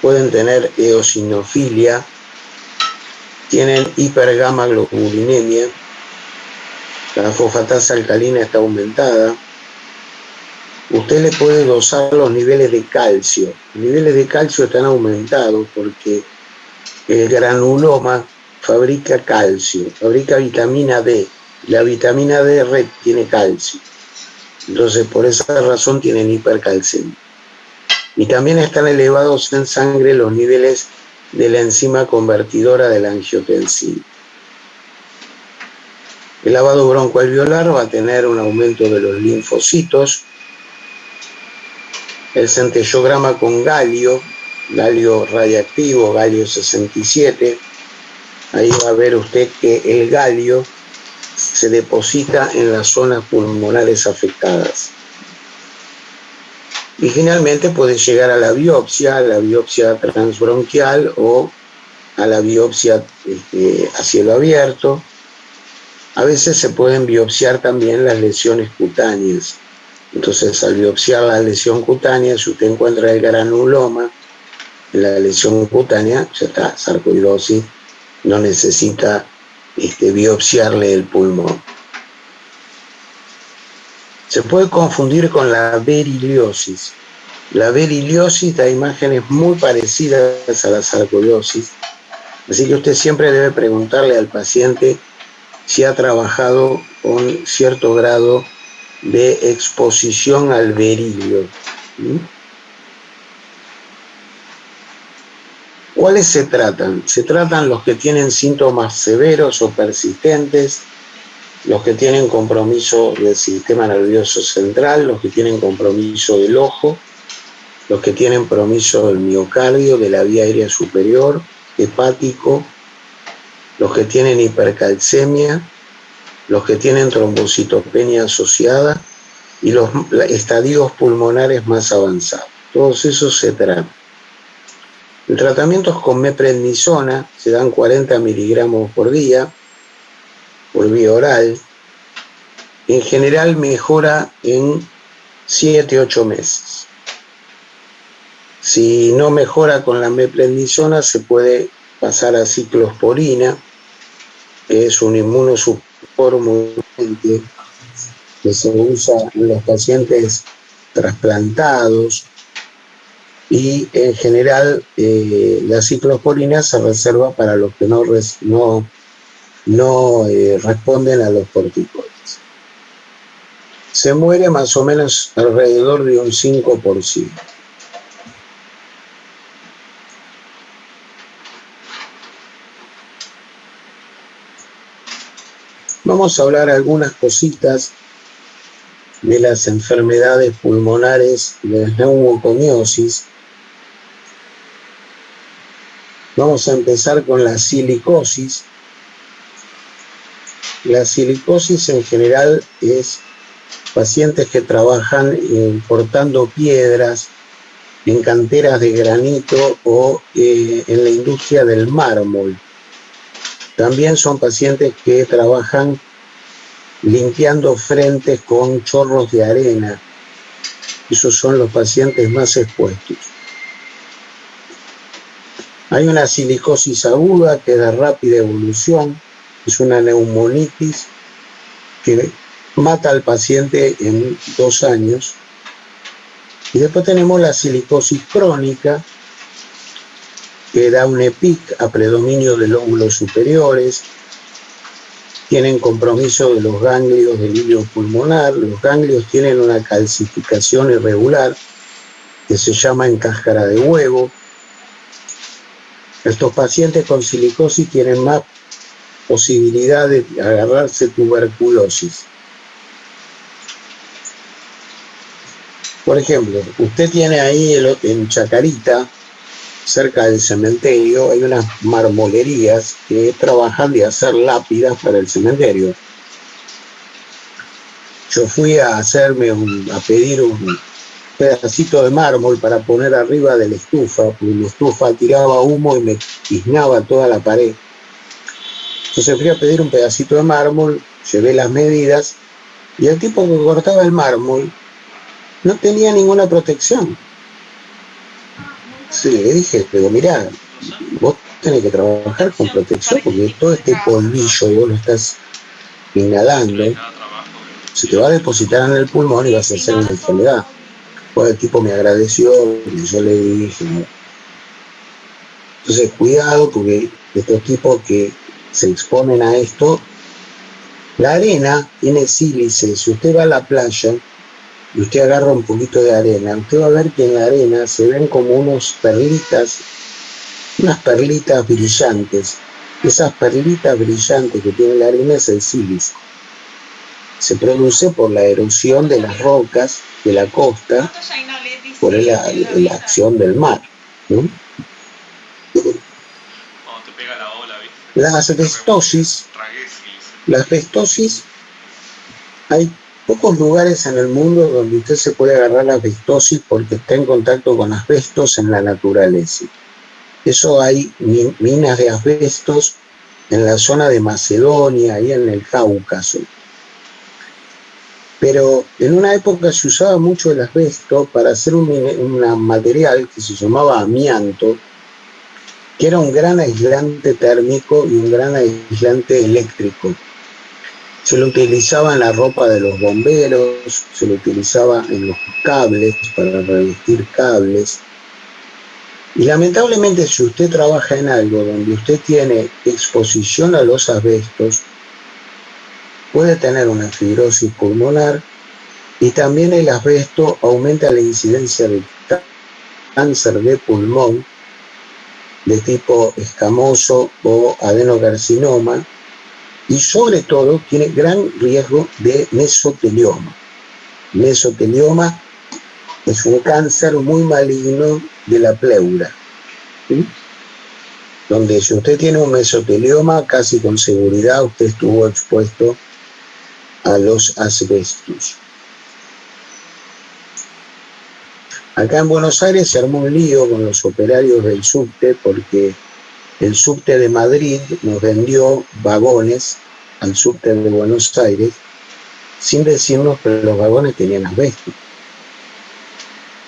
pueden tener eosinofilia, tienen hipergamaglobulinemia, la fosfatasa alcalina está aumentada. Usted le puede dosar los niveles de calcio. Los niveles de calcio están aumentados porque el granuloma fabrica calcio, fabrica vitamina D. La vitamina D retiene calcio. Entonces, por esa razón tienen hipercalcemia. Y también están elevados en sangre los niveles de la enzima convertidora de la angiotensina. El lavado broncoalveolar va a tener un aumento de los linfocitos. El centellograma con galio radiactivo, galio 67. Ahí va a ver usted que el galio se deposita en las zonas pulmonares afectadas. Y finalmente puede llegar a la biopsia transbronquial o a la biopsia a cielo abierto. A veces se pueden biopsiar también las lesiones cutáneas. Entonces, al biopsiar la lesión cutánea, si usted encuentra el granuloma en la lesión cutánea, ya está, sarcoidosis, no necesita biopsiarle el pulmón. Se puede confundir con la beriliosis. La beriliosis da imágenes muy parecidas a la sarcoidosis, así que usted siempre debe preguntarle al paciente si ha trabajado con cierto grado de exposición al berilio. ¿Cuáles se tratan? Se tratan los que tienen síntomas severos o persistentes, los que tienen compromiso del sistema nervioso central, los que tienen compromiso del ojo, los que tienen compromiso del miocardio, de la vía aérea superior, hepático, los que tienen hipercalcemia, los que tienen trombocitopenia asociada y los estadios pulmonares más avanzados. Todos esos se tratan. El tratamiento es con meprednisona, se dan 40 miligramos por día, por vía oral. En general mejora en 7-8 meses. Si no mejora con la meprednisona, se puede pasar a ciclosporina, que es un inmunosupresor muy potente que se usa en los pacientes trasplantados, y en general la ciclosporina se reserva para los que no responden a los corticoides. Se muere más o menos alrededor de un 5%. Vamos a hablar algunas cositas de las enfermedades pulmonares de neumoconiosis. Vamos a empezar con la silicosis. La silicosis en general es pacientes que trabajan cortando piedras en canteras de granito o en la industria del mármol. También son pacientes que trabajan limpiando frentes con chorros de arena. Esos son los pacientes más expuestos. Hay una silicosis aguda que es de rápida evolución, es una neumonitis que mata al paciente en 2 años. Y después tenemos la silicosis crónica, que da un EPIC a predominio de lóbulos superiores, tienen compromiso de los ganglios del hilio pulmonar, los ganglios tienen una calcificación irregular que se llama encáscara de huevo. Estos pacientes con silicosis tienen más posibilidad de agarrarse tuberculosis. Por ejemplo, usted tiene ahí en Chacarita, cerca del cementerio, hay unas marmolerías que trabajan de hacer lápidas para el cementerio. Yo fui a pedir un pedacito de mármol para poner arriba de la estufa, porque la estufa tiraba humo y me tiznaba toda la pared. Entonces fui a pedir un pedacito de mármol, llevé las medidas, y el tipo que cortaba el mármol no tenía ninguna protección. Sí, le dije, pero mirá, vos tenés que trabajar con protección porque todo este polvillo vos lo estás inhalando, se te va a depositar en el pulmón y vas a hacer una enfermedad. Pues el tipo me agradeció y yo le dije, ¿no? Entonces cuidado porque estos tipos que se exponen a esto, la arena tiene sílice. Si usted va a la playa y usted agarra un poquito de arena, usted va a ver que en la arena se ven como unas perlitas brillantes. Esas perlitas brillantes que tiene la arena es el sílice. Se produce por la erosión de las rocas de la costa, por la acción del mar, ¿no? La asbestosis, hay pocos lugares en el mundo donde usted se puede agarrar la asbestosis porque está en contacto con asbestos en la naturaleza. Eso hay minas de asbestos en la zona de Macedonia, ahí en el Cáucaso. Pero en una época se usaba mucho el asbesto para hacer un material que se llamaba amianto, que era un gran aislante térmico y un gran aislante eléctrico. Se lo utilizaba en la ropa de los bomberos, se lo utilizaba en los cables, para revestir cables. Y lamentablemente, si usted trabaja en algo donde usted tiene exposición a los asbestos, puede tener una fibrosis pulmonar, y también el asbesto aumenta la incidencia de cáncer de pulmón de tipo escamoso o adenocarcinoma, y sobre todo tiene gran riesgo de mesotelioma. Mesotelioma es un cáncer muy maligno de la pleura, ¿sí? Donde si usted tiene un mesotelioma, casi con seguridad usted estuvo expuesto a los asbestos. Acá en Buenos Aires se armó un lío con los operarios del subte porque el subte de Madrid nos vendió vagones al subte de Buenos Aires sin decirnos que los vagones tenían asbesto.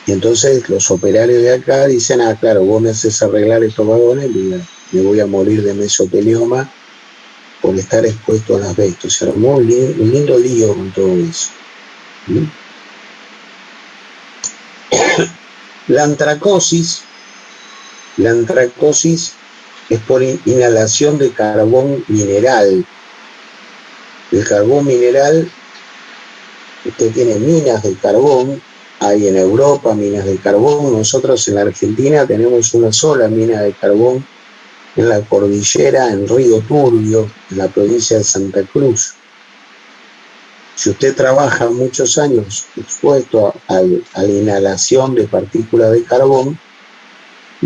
Y entonces los operarios de acá dicen, claro, vos me haces arreglar estos vagones, me voy a morir de mesotelioma por estar expuesto al asbesto. Se armó un lindo lío con todo eso. ¿Sí? La antracosis es por inhalación de carbón mineral. El carbón mineral, usted tiene minas de carbón, hay en Europa minas de carbón, nosotros en la Argentina tenemos una sola mina de carbón en la cordillera, en Río Turbio, en la provincia de Santa Cruz. Si usted trabaja muchos años expuesto a la inhalación de partículas de carbón,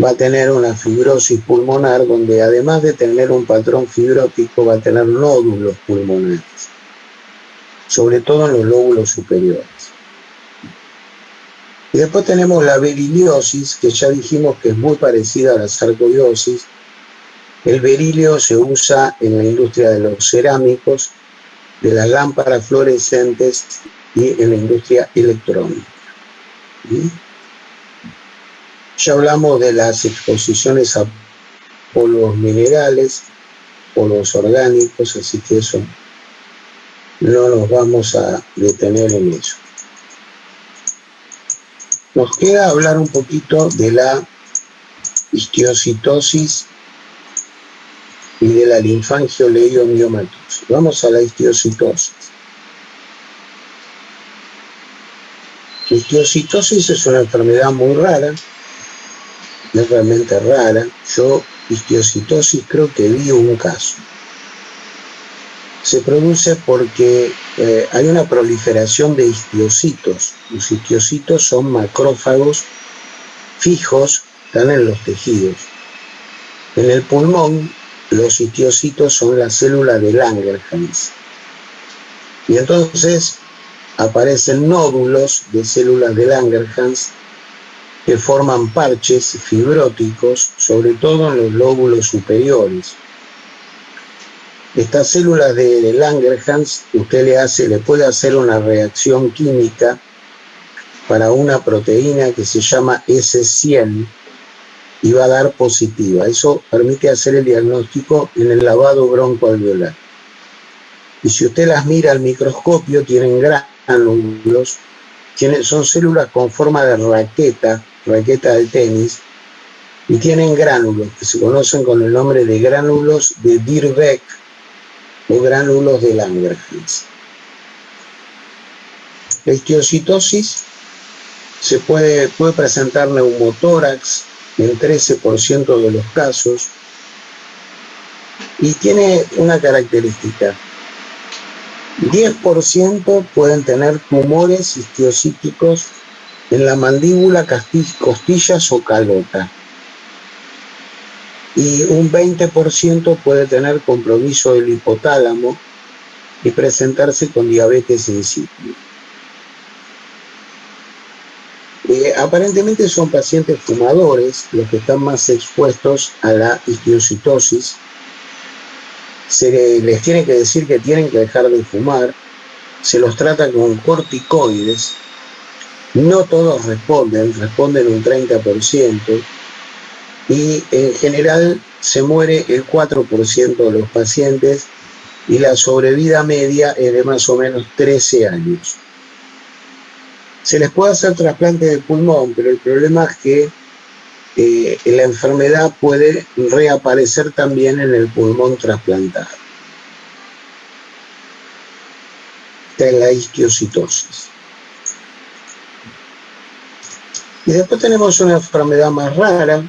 va a tener una fibrosis pulmonar donde además de tener un patrón fibrótico va a tener nódulos pulmonares, sobre todo en los lóbulos superiores. Y después tenemos la beriliosis, que ya dijimos que es muy parecida a la sarcoidosis. El berilio se usa en la industria de los cerámicos, de las lámparas fluorescentes y en la industria electrónica. ¿Sí? Ya hablamos de las exposiciones a polvos minerales, polvos orgánicos, así que eso no nos vamos a detener en eso. Nos queda hablar un poquito de la histiocitosis y de la linfangioleiomyomatosis. Vamos a la histiocitosis. La histiocitosis es una enfermedad muy rara, es realmente rara. Yo histiocitosis creo que vi un caso. se produce porque hay una proliferación de histiocitos. Los histiocitos son macrófagos fijos, están en los tejidos. En el pulmón, los histiocitos son las células de Langerhans. Y entonces aparecen nódulos de células de Langerhans que forman parches fibróticos, sobre todo en los lóbulos superiores. Estas células de Langerhans, usted le puede hacer una reacción química para una proteína que se llama S100 y va a dar positiva. Eso permite hacer el diagnóstico en el lavado broncoalveolar. Y si usted las mira al microscopio, tienen gránulos, son células con forma de raqueta de tenis, y tienen gránulos que se conocen con el nombre de gránulos de Birbeck o gránulos de Langerhans. La histiocytosis se puede presentar neumotórax en 13% de los casos y tiene una característica. 10% pueden tener tumores histiocíticos en la mandíbula, costillas o calota. Y un 20% puede tener compromiso del hipotálamo y presentarse con diabetes insípida. Aparentemente son pacientes fumadores los que están más expuestos a la histiocitosis. Se les tiene que decir que tienen que dejar de fumar, se los trata con corticoides, no todos responden un 30%, y en general se muere el 4% de los pacientes y la sobrevida media es de más o menos 13 años. Se les puede hacer trasplante de pulmón, pero el problema es que la enfermedad puede reaparecer también en el pulmón trasplantado. Esta es la histiocitosis. Y después tenemos una enfermedad más rara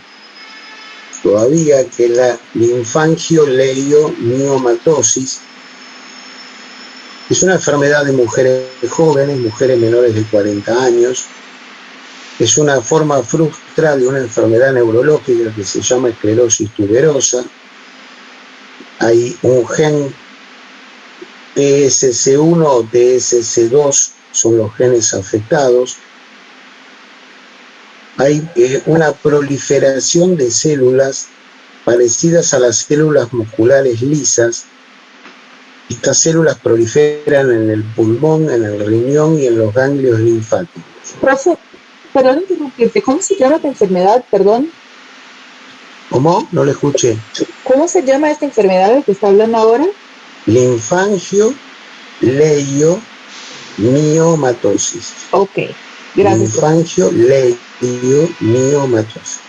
todavía, que es la linfangioleiomyomatosis. Es una enfermedad de mujeres jóvenes, mujeres menores de 40 años. Es una forma frustra de una enfermedad neurológica que se llama esclerosis tuberosa. Hay un gen TSC1 o TSC2, son los genes afectados. Hay una proliferación de células parecidas a las células musculares lisas. Estas células proliferan en el pulmón, en el riñón y en los ganglios linfáticos. Profe, perdón interrumpirte, ¿cómo se llama esta enfermedad, perdón? ¿Cómo? No le escuché. ¿Cómo se llama esta enfermedad de que está hablando ahora? Linfangioleiomyomatosis. Ok, gracias. Linfangioleiomyomatosis.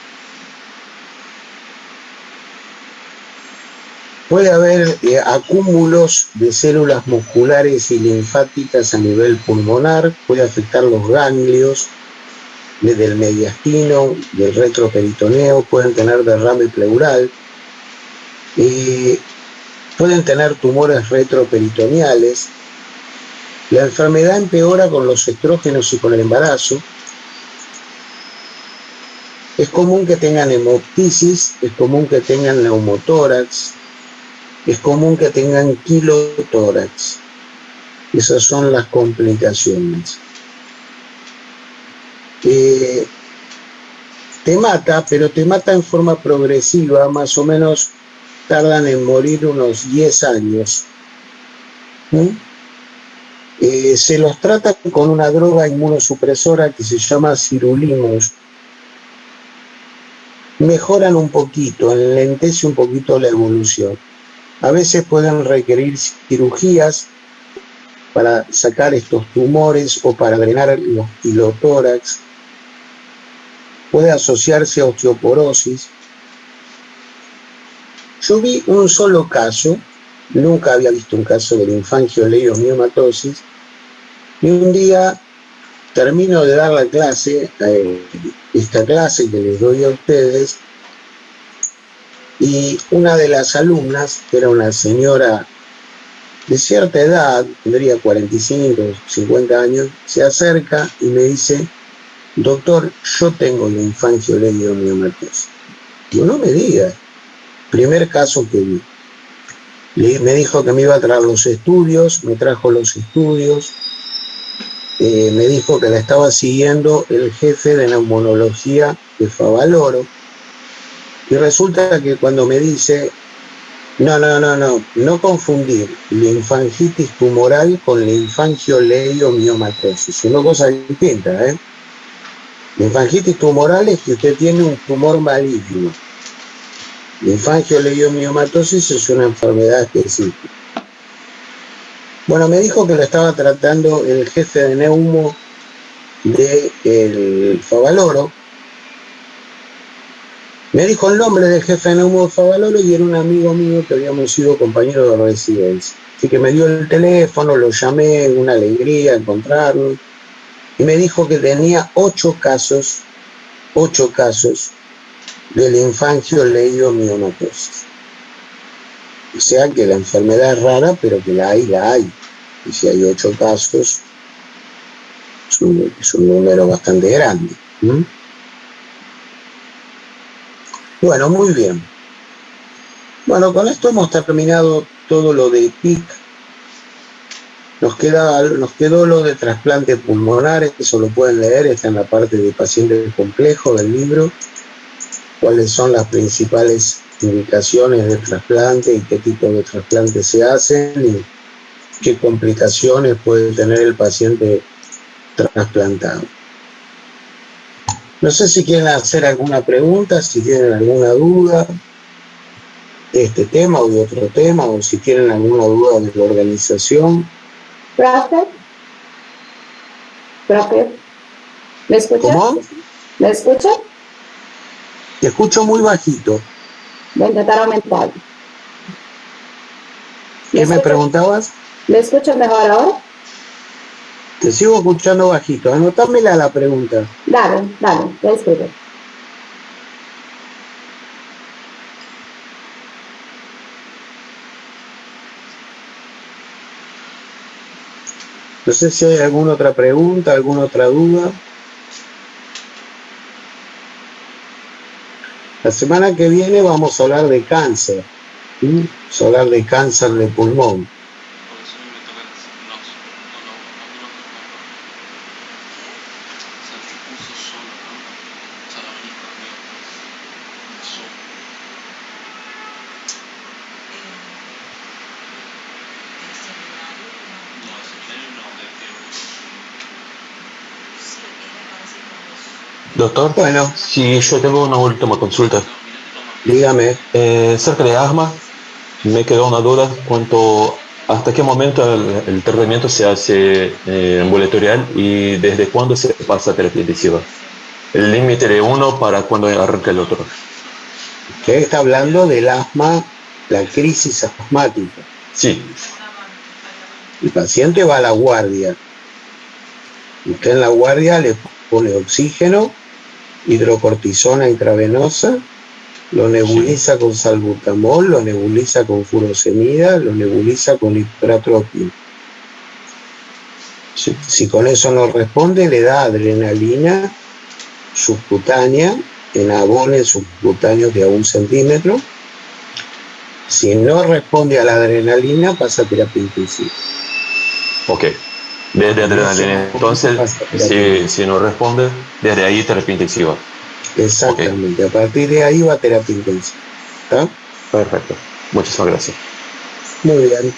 Puede haber acúmulos de células musculares y linfáticas a nivel pulmonar, puede afectar los ganglios del mediastino, del retroperitoneo, pueden tener derrame pleural, pueden tener tumores retroperitoneales. La enfermedad empeora con los estrógenos y con el embarazo. Es común que tengan hemoptisis, es común que tengan neumotórax, es común que tengan quilotórax. Esas son las complicaciones. Te mata, pero te mata en forma progresiva, más o menos tardan en morir unos 10 años. Se los trata con una droga inmunosupresora que se llama sirolimus. Mejoran un poquito, enlentece un poquito la evolución. A veces pueden requerir cirugías para sacar estos tumores o para drenar los pilotórax. Puede asociarse a osteoporosis. Yo vi un solo caso, nunca había visto un caso de linfangioleiomyomatosis, y un día termino de dar la clase, esta clase que les doy a ustedes, y una de las alumnas, que era una señora de cierta edad, tendría 45, 50 años, se acerca y me dice: doctor, yo tengo linfangioleucomiomatosis. Digo, no me diga. Primer caso que vi. Me dijo que me iba a traer los estudios, me trajo los estudios, me dijo que la estaba siguiendo el jefe de neumonología de Favaloro, y resulta que cuando me dice: no confundir linfangitis tumoral con linfangioleiomyomatosis, son dos cosas distintas, ¿eh? Linfangitis tumoral es que usted tiene un tumor maligno. Linfangioleiomyomatosis es una enfermedad específica. Bueno, me dijo que lo estaba tratando el jefe de neumo del Favaloro. Me dijo el nombre del jefe de neumo de Favaloro y era un amigo mío que habíamos sido compañeros de residencia. Así que me dio el teléfono, lo llamé, una alegría encontrarlo, y me dijo que tenía 8 casos de linfangioleiomyomatosis. O sea que la enfermedad es rara, pero que la hay. Y si hay 8 casos, es un número bastante grande. Bueno, muy bien. Bueno, con esto hemos terminado todo lo de PIC. Nos quedó lo de trasplante pulmonar, eso lo pueden leer, está en la parte de pacientes complejos del libro. Cuáles son las principales indicaciones del trasplante y qué tipo de trasplante se hacen y qué complicaciones puede tener el paciente trasplantado. No sé si quieren hacer alguna pregunta, si tienen alguna duda de este tema o de otro tema, o si tienen alguna duda de la organización. Profe, ¿me escucha? ¿Cómo? ¿Me escucha? Te escucho muy bajito. Voy a intentar aumentar. ¿Qué me preguntabas? ¿Me escuchas mejor ahora? Te sigo escuchando bajito. Anotámela la pregunta. Dale, ya escribo. No sé si hay alguna otra pregunta, alguna otra duda. La semana que viene vamos a hablar de cáncer. Vamos a hablar de cáncer de pulmón. Doctor, Bueno, si yo tengo una última consulta. dígame. Cerca de asma, me quedó una duda hasta qué momento el tratamiento se hace ambulatorial y desde cuándo se pasa a terapia intensiva. El límite de uno para cuando arranca el otro. Usted está hablando del asma, la crisis asmática. Sí, El paciente va a la guardia. Usted en la guardia le pone oxígeno, hidrocortisona intravenosa, lo nebuliza con salbutamol, lo nebuliza con furosemida, lo nebuliza con ipratropio. sí. Si con eso no responde, le da adrenalina subcutánea en abones subcutáneos de a 1 centímetro. Si no responde a la adrenalina, pasa a terapia intensiva. Ok. Desde adrenalina, entonces, si no responde, desde ahí terapia intensiva. Exactamente. Okay. A partir de ahí va a terapia intensiva. ¿Está? Perfecto. Muchísimas gracias. Muy bien.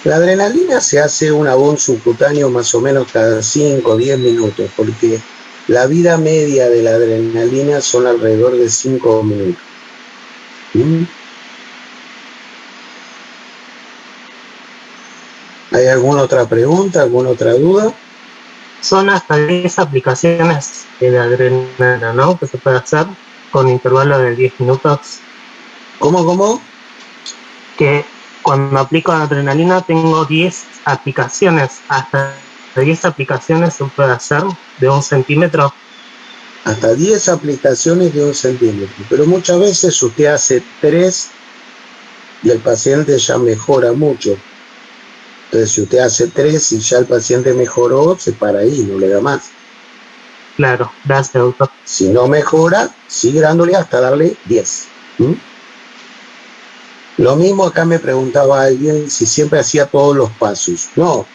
La adrenalina se hace un abón subcutáneo más o menos cada 5 o 10 minutos, porque la vida media de la adrenalina son alrededor de 5 minutos. ¿Hay alguna otra pregunta, alguna otra duda? Son hasta 10 aplicaciones de adrenalina, ¿no? Que se puede hacer con intervalo de 10 minutos. ¿Cómo? Que cuando aplico adrenalina tengo 10 aplicaciones. Hasta 10 aplicaciones se puede hacer de 1 centímetro. Hasta 10 aplicaciones de 1 centímetro. Pero muchas veces usted hace 3 y el paciente ya mejora mucho. Entonces, si usted hace 3 y ya el paciente mejoró, se para ahí, no le da más. Claro, gracias, doctor. Si no mejora, sigue dándole hasta darle 10. Lo mismo acá me preguntaba alguien si siempre hacía todos los pasos. No,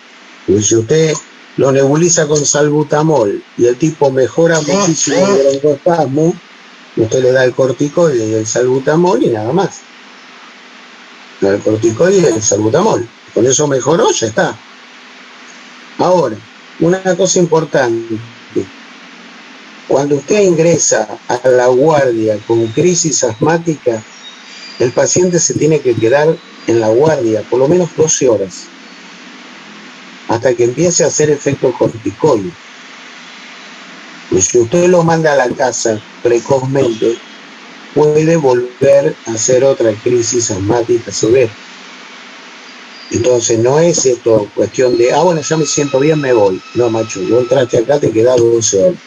porque si usted lo nebuliza con salbutamol y el tipo mejora muchísimo el broncoespasmo, usted le da el corticoide y el salbutamol y nada más. Le da el corticoide y el salbutamol. Con eso mejoró, ya está. Ahora, una cosa importante. Cuando usted ingresa a la guardia con crisis asmática, el paciente se tiene que quedar en la guardia por lo menos 12 horas hasta que empiece a hacer efecto corticoide. Y si usted lo manda a la casa precozmente, puede volver a hacer otra crisis asmática severa. Entonces no es esto cuestión de, bueno, ya me siento bien, me voy. No, macho, vos entraste acá, te quedás 12 horas.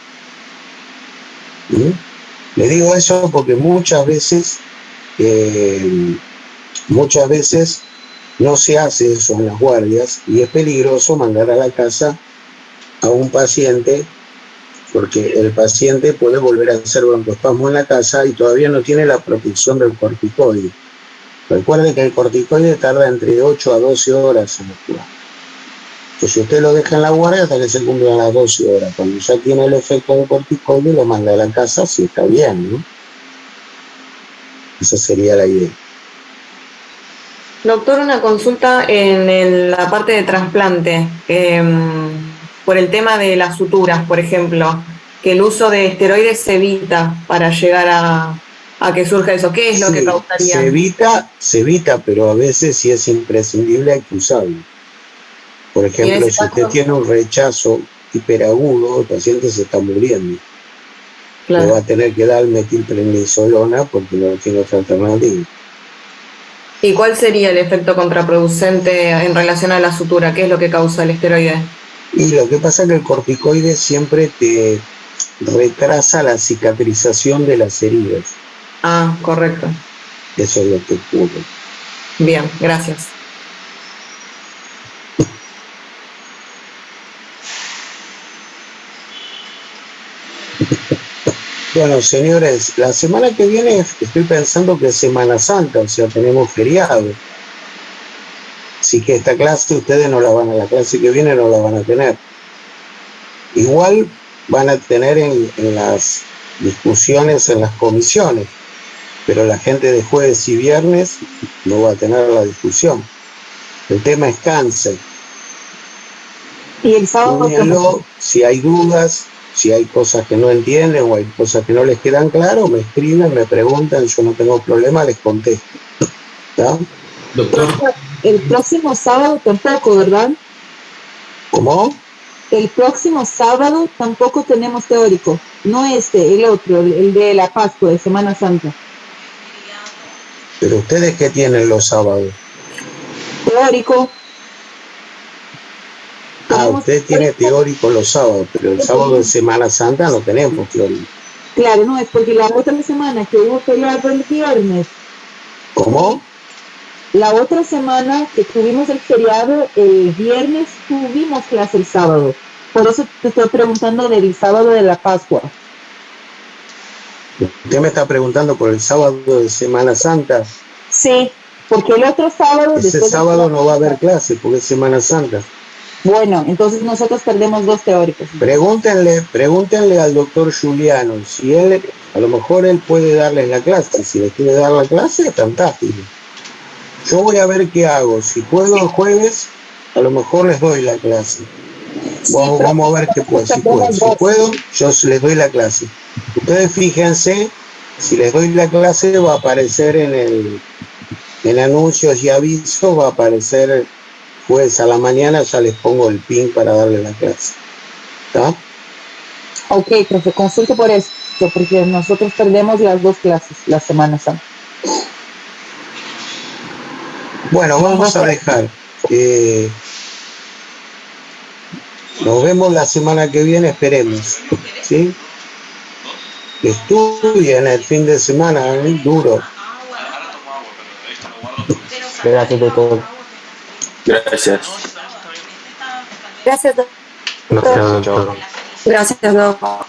Le digo eso porque muchas veces no se hace eso en las guardias y es peligroso mandar a la casa a un paciente porque el paciente puede volver a hacer broncoespasmo en la casa y todavía no tiene la protección del corticoide. Recuerde que el corticoide tarda entre 8 a 12 horas en actuar. Entonces, si usted lo deja en la guardia hasta que se cumplan las 12 horas, cuando ya tiene el efecto del corticoide, lo manda a la casa si está bien, ¿no? Esa sería la idea. Doctor, una consulta la parte de trasplante, por el tema de las suturas, por ejemplo, que el uso de esteroides se evita para llegar a que surja eso. ¿Qué es lo que causaría? Se evita, pero a veces si es imprescindible hay que usarlo. Por ejemplo, si usted tiene un rechazo hiperagudo, el paciente se está muriendo. Claro. Le va a tener que dar metilprednisolona porque no tiene otra alternativa. ¿Y cuál sería el efecto contraproducente en relación a la sutura? ¿Qué es lo que causa el esteroide? Y lo que pasa es que el corticoide siempre te retrasa la cicatrización de las heridas. Ah, correcto. Eso es lo que ocurre. Bien, gracias. Bueno, señores, la semana que viene estoy pensando que es Semana Santa, o sea, tenemos feriado. Así que esta clase ustedes la clase que viene no la van a tener. Igual van a tener en las discusiones en las comisiones, pero la gente de jueves y viernes no va a tener la discusión. El tema es cáncer. Y el sábado, si hay dudas, si hay cosas que no entienden o hay cosas que no les quedan claras, me escriben, me preguntan, yo no tengo problema, les contesto. ¿Está? Doctor. El próximo sábado tampoco, ¿verdad? ¿Cómo? El próximo sábado tampoco tenemos teórico. No el otro, el de la Pascua, de Semana Santa. ¿Pero ustedes qué tienen los sábados? Teórico. Usted tiene teórico los sábados, pero el sábado de Semana Santa no tenemos teórico. Claro, no, es porque la otra semana que hubo feriado el viernes. ¿Cómo? La otra semana que tuvimos el feriado, el viernes tuvimos clase el sábado. Por eso te estoy preguntando del sábado de la Pascua. ¿Usted me está preguntando por el sábado de Semana Santa? Sí, porque el otro sábado... Ese sábado no va a haber clase porque es Semana Santa. Bueno, entonces nosotros perdemos 2 teóricos. Pregúntenle al doctor Juliano, si a lo mejor él puede darles la clase. Si les quiere dar la clase, fantástico. Yo voy a ver qué hago. Si puedo el jueves, a lo mejor les doy la clase. Vamos a ver qué puedo. Si puedo, yo les doy la clase. Ustedes fíjense, si les doy la clase va a aparecer en anuncios y avisos, va a aparecer jueves a la mañana, ya les pongo el pin para darle la clase. ¿Está? Ok, profe, consulto por eso, porque nosotros perdemos las 2 clases la Semana Santa. Bueno, vamos a dejar. Nos vemos la semana que viene, esperemos. ¿Sí? Estudien el fin de semana, duro. Gracias, doctor. Gracias. Gracias, Gracias, Chao. doctor. Gracias, doctor.